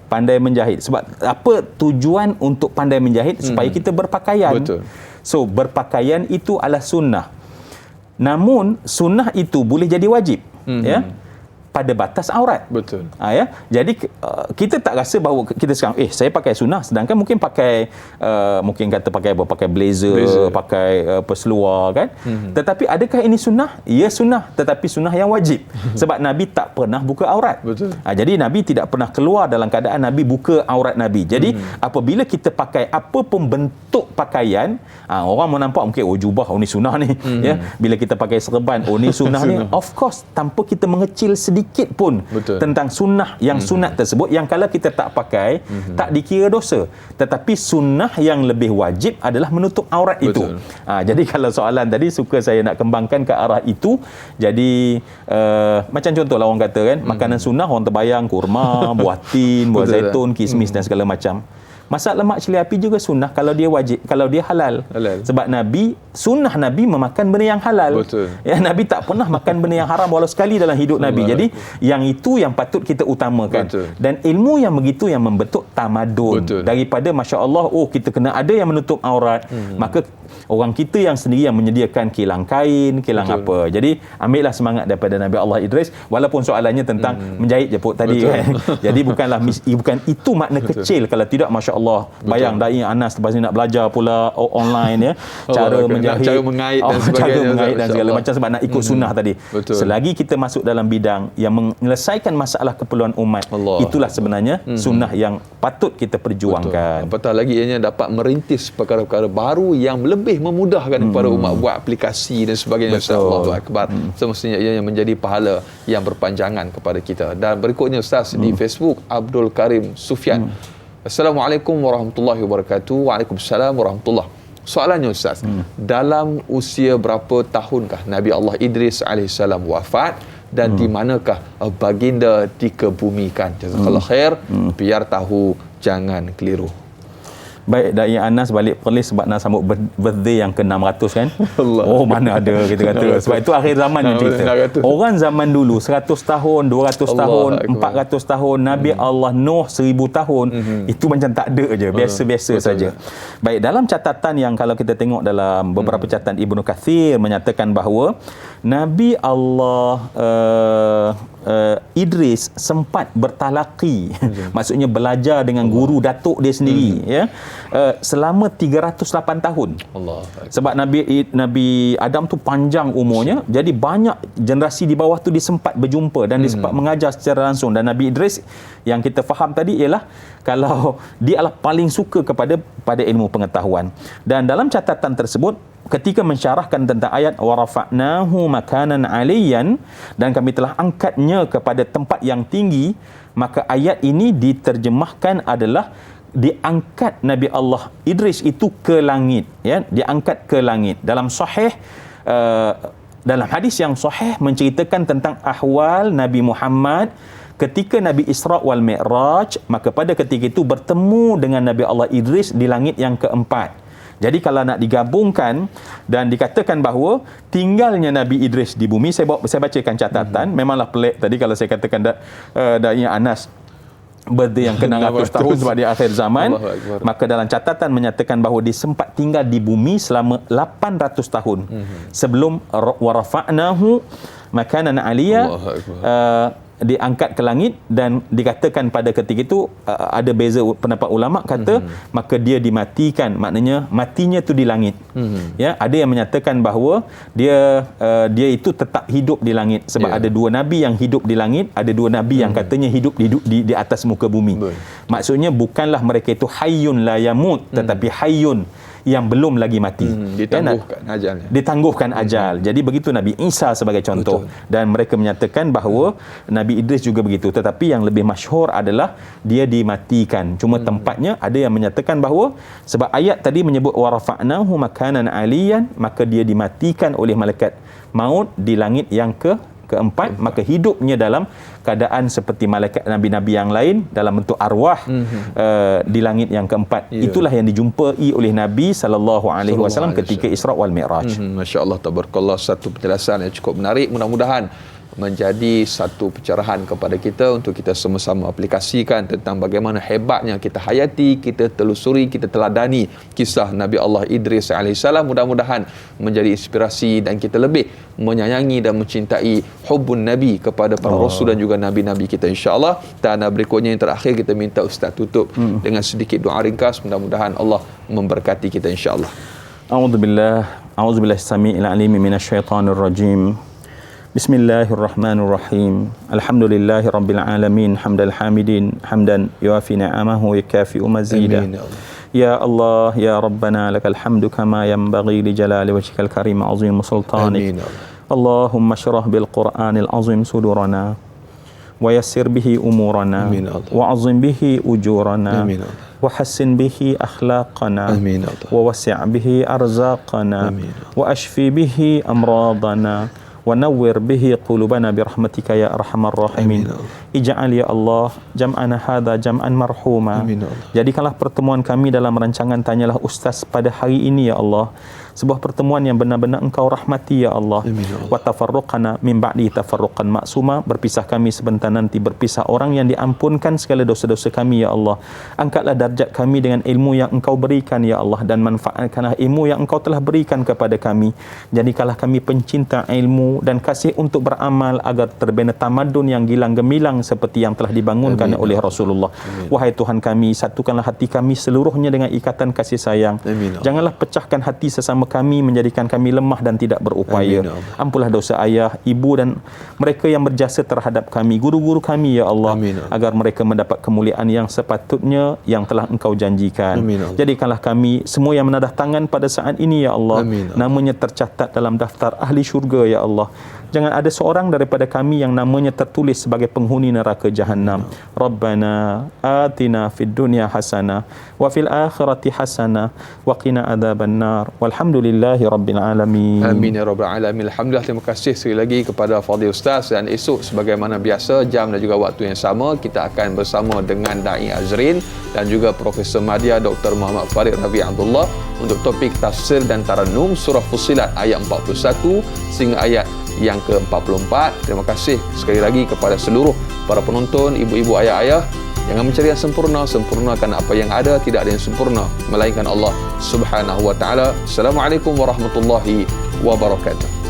pandai menjahit? Sebab apa tujuan untuk pandai menjahit? Supaya kita berpakaian. Betul. So, berpakaian itu adalah sunnah. Namun, sunnah itu boleh jadi wajib. Ya. Pada batas aurat. Betul. Ya. Jadi kita tak rasa bahawa kita sekarang saya pakai sunnah, sedangkan mungkin pakai mungkin kata pakai apa, pakai blazer. Pakai seluar kan. Tetapi adakah ini sunnah? Ya, sunnah, tetapi sunnah yang wajib. Sebab Nabi tak pernah buka aurat. Betul. Jadi Nabi tidak pernah keluar dalam keadaan Nabi buka aurat Nabi. Jadi apabila kita pakai apa pun bentuk pakaian, orang menampak mungkin jubah, ni sunnah ni. Ya, bila kita pakai serban, ni sunnah ni. Of course, tanpa kita mengecil sedikit pun tentang sunnah yang sunat tersebut, yang kalau kita tak pakai tak dikira dosa, tetapi sunnah yang lebih wajib adalah menutup aurat. Betul. Itu jadi kalau soalan tadi suka saya nak kembangkan ke arah itu. Jadi macam contohlah orang kata kan, makanan sunnah orang terbayang kurma, buah tin, buah zaitun, kismis dan segala macam. Masak lemak cili api juga sunnah kalau dia wajib, kalau dia halal. Sebab Nabi, sunnah Nabi memakan benda yang halal. Betul. Ya, Nabi tak pernah makan benda yang haram walau sekali dalam hidup Nabi. Jadi yang itu yang patut kita utamakan. Betul. Dan ilmu yang begitu yang membentuk tamadun. Betul. Daripada Masya Allah, kita kena ada yang menutup aurat. Maka orang kita yang sendiri yang menyediakan kilang kain, kilang apa. Jadi ambillah semangat daripada Nabi Allah Idris, walaupun soalannya tentang menjahit jeput tadi kan. Jadi bukan itu makna kecil. Kalau tidak, Masya Allah, bayang Dai Anas lepas ni nak belajar pula online ya, cara menjahit, cara mengait dan sebagainya, cara mengait dan segala macam, sebab nak ikut sunnah tadi. Betul. Selagi kita masuk dalam bidang yang menyelesaikan masalah keperluan umat, itulah sebenarnya sunnah yang patut kita perjuangkan. Apatah lagi ianya dapat merintis perkara-perkara baru yang lebih memudahkan kepada umat buat aplikasi dan sebagainya. Allahu Akbar. Semestinya ianya menjadi pahala yang berpanjangan kepada kita. Dan berikutnya Ustaz di Facebook, Abdul Karim Sufyan. Assalamualaikum warahmatullahi wabarakatuh. Waalaikumsalam warahmatullahi. Soalannya Ustaz, dalam usia berapa tahunkah Nabi Allah Idris AS wafat dan di manakah baginda dikebumikan? Jazakallah khair, biar tahu jangan keliru. Baik, Dai Anas balik Perlis sebab nak sambut birthday yang ke-600 kan. Oh, mana ada kita kata. Sebab itu akhir zaman yang cerita. Orang zaman dulu 100 tahun, 200 tahun, 400 tahun, Nabi Allah Nuh 1000 tahun, itu macam tak ada je, biasa-biasa saja. Baik, dalam catatan yang kalau kita tengok dalam beberapa catatan Ibnu Katsir menyatakan bahawa Nabi Allah Idris sempat bertalaqi, maksudnya belajar dengan guru datuk dia sendiri ya, selama 308 tahun. Sebab Nabi Adam tu panjang umurnya, jadi banyak generasi di bawah tu dia sempat berjumpa dan dia sempat mengajar secara langsung. Dan Nabi Idris yang kita faham tadi ialah kalau dia adalah paling suka pada ilmu pengetahuan. Dan dalam catatan tersebut, ketika mensyarahkan tentang ayat wa rafa'nahu makanan 'aliyan, dan kami telah angkatnya kepada tempat yang tinggi, maka ayat ini diterjemahkan adalah diangkat Nabi Allah Idris itu ke langit, ya, diangkat ke langit. Dalam sahih dalam hadis yang sahih menceritakan tentang ahwal Nabi Muhammad ketika Nabi Isra wal Mi'raj, maka pada ketika itu bertemu dengan Nabi Allah Idris di langit yang keempat. Jadi kalau nak digabungkan dan dikatakan bahawa tinggalnya Nabi Idris di bumi, saya bacakan catatan, memanglah pelik tadi kalau saya katakan Dai Anas birthday yang ke-600 tahun sebab di akhir zaman, maka dalam catatan menyatakan bahawa dia sempat tinggal di bumi selama 800 tahun sebelum wa rafa'nahu makanan 'aliyya, diangkat ke langit. Dan dikatakan pada ketika itu ada beza pendapat ulama kata maka dia dimatikan, maknanya matinya tu di langit. Ya, ada yang menyatakan bahawa dia itu tetap hidup di langit sebab ada dua nabi yang hidup di langit, ada dua nabi yang katanya hidup di atas muka bumi. Maksudnya bukanlah mereka itu hayyun la yamut, tetapi hayyun yang belum lagi mati. Ditangguhkan ajalnya. Ditangguhkan ajal. Jadi begitu Nabi Isa sebagai contoh. Dan mereka menyatakan bahawa Nabi Idris juga begitu. Tetapi yang lebih masyhur adalah dia dimatikan. Cuma tempatnya ada yang menyatakan bahawa sebab ayat tadi menyebut wa rafa'nahu makanan 'aliyan, maka dia dimatikan oleh malaikat maut di langit yang keempat, maka hidupnya dalam keadaan seperti malaikat nabi-nabi yang lain dalam bentuk arwah di langit yang keempat. Itulah yang dijumpai oleh Nabi SAW ketika Isra wal Mi'raj. Masya-Allah, tabarakallah, satu penjelasan yang cukup menarik. Mudah-mudahan menjadi satu pencerahan kepada kita untuk kita sama-sama aplikasikan tentang bagaimana hebatnya kita hayati, kita telusuri, kita teladani kisah Nabi Allah Idris alaihissalam. Mudah-mudahan menjadi inspirasi dan kita lebih menyayangi dan mencintai hubbun Nabi kepada para rasul dan juga Nabi-Nabi kita, insya-Allah. Dan berikutnya yang terakhir kita minta Ustaz tutup dengan sedikit doa ringkas. Mudah-mudahan Allah memberkati kita, insya-Allah. A'udzubillahi samii'il 'aliim minasyaitonir rajim. Bismillahirrahmanirrahim. Alhamdulillahi rabbil alamin, hamdal hamidin, hamdan yuafi ni'amahu wa yukafi'u mazida. Ya Allah, ya Rabbana, lakal hamdu kama yanbaghi li jalali wajhikal karim azim sultanik. Allahumma syrah bil Qur'anil azim sudurana wa yassir bihi umurana wa azim bihi ujurana wa hassin bihi akhlaqana wa wasi' bihi arzaqana wa ashfi bihi amradana wa nawwir bihi qulubana birahmatika ya arhamar rahimin. Ij'al ya Allah jam'ana hadha jam'an marhuma. Jadikanlah pertemuan kami dalam rancangan Tanyalah Ustaz pada hari ini ya Allah sebuah pertemuan yang benar-benar Engkau rahmati ya Allah. Wa tafarruqana min ba'di tafarruqan maksuma. Berpisah kami sebentar nanti berpisah orang yang diampunkan segala dosa-dosa kami ya Allah. Angkatlah darjat kami dengan ilmu yang Engkau berikan ya Allah, dan manfaatkanlah ilmu yang Engkau telah berikan kepada kami. Jadikanlah kami pencinta ilmu dan kasih untuk beramal agar terbina tamadun yang gilang gemilang seperti yang telah dibangunkan oleh Rasulullah. Wahai Tuhan kami, satukanlah hati kami seluruhnya dengan ikatan kasih sayang. Janganlah pecahkan hati sesama kami, menjadikan kami lemah dan tidak berupaya. Ampunlah dosa ayah, ibu dan mereka yang berjasa terhadap kami, guru-guru kami ya Allah, agar mereka mendapat kemuliaan yang sepatutnya yang telah Engkau janjikan. Jadikanlah kami semua yang menadah tangan pada saat ini ya Allah, namanya tercatat dalam daftar ahli syurga ya Allah. Jangan ada seorang daripada kami yang namanya tertulis sebagai penghuni neraka Jahannam. Rabbana atina fid dunya hasanah wa fil akhirati hasanah wa qina adzabannar. Walhamdulillahi rabbil alamin. Amin ya rabbal alamin. Alhamdulillah, terima kasih sekali lagi kepada Fadil Ustaz. Dan esok sebagaimana biasa, jam dan juga waktu yang sama, kita akan bersama dengan Dai Azrin dan juga Profesor Madya Dr. Muhammad Farid Rabi Abdullah untuk topik tafsir dan taranum surah Fussilat ayat 41 sehingga ayat yang ke-44. Terima kasih sekali lagi kepada seluruh para penonton, ibu-ibu, ayah-ayah. Jangan mencari yang sempurna, sempurnakan apa yang ada. Tidak ada yang sempurna melainkan Allah Subhanahu wa taala. Assalamualaikum warahmatullahi wabarakatuh.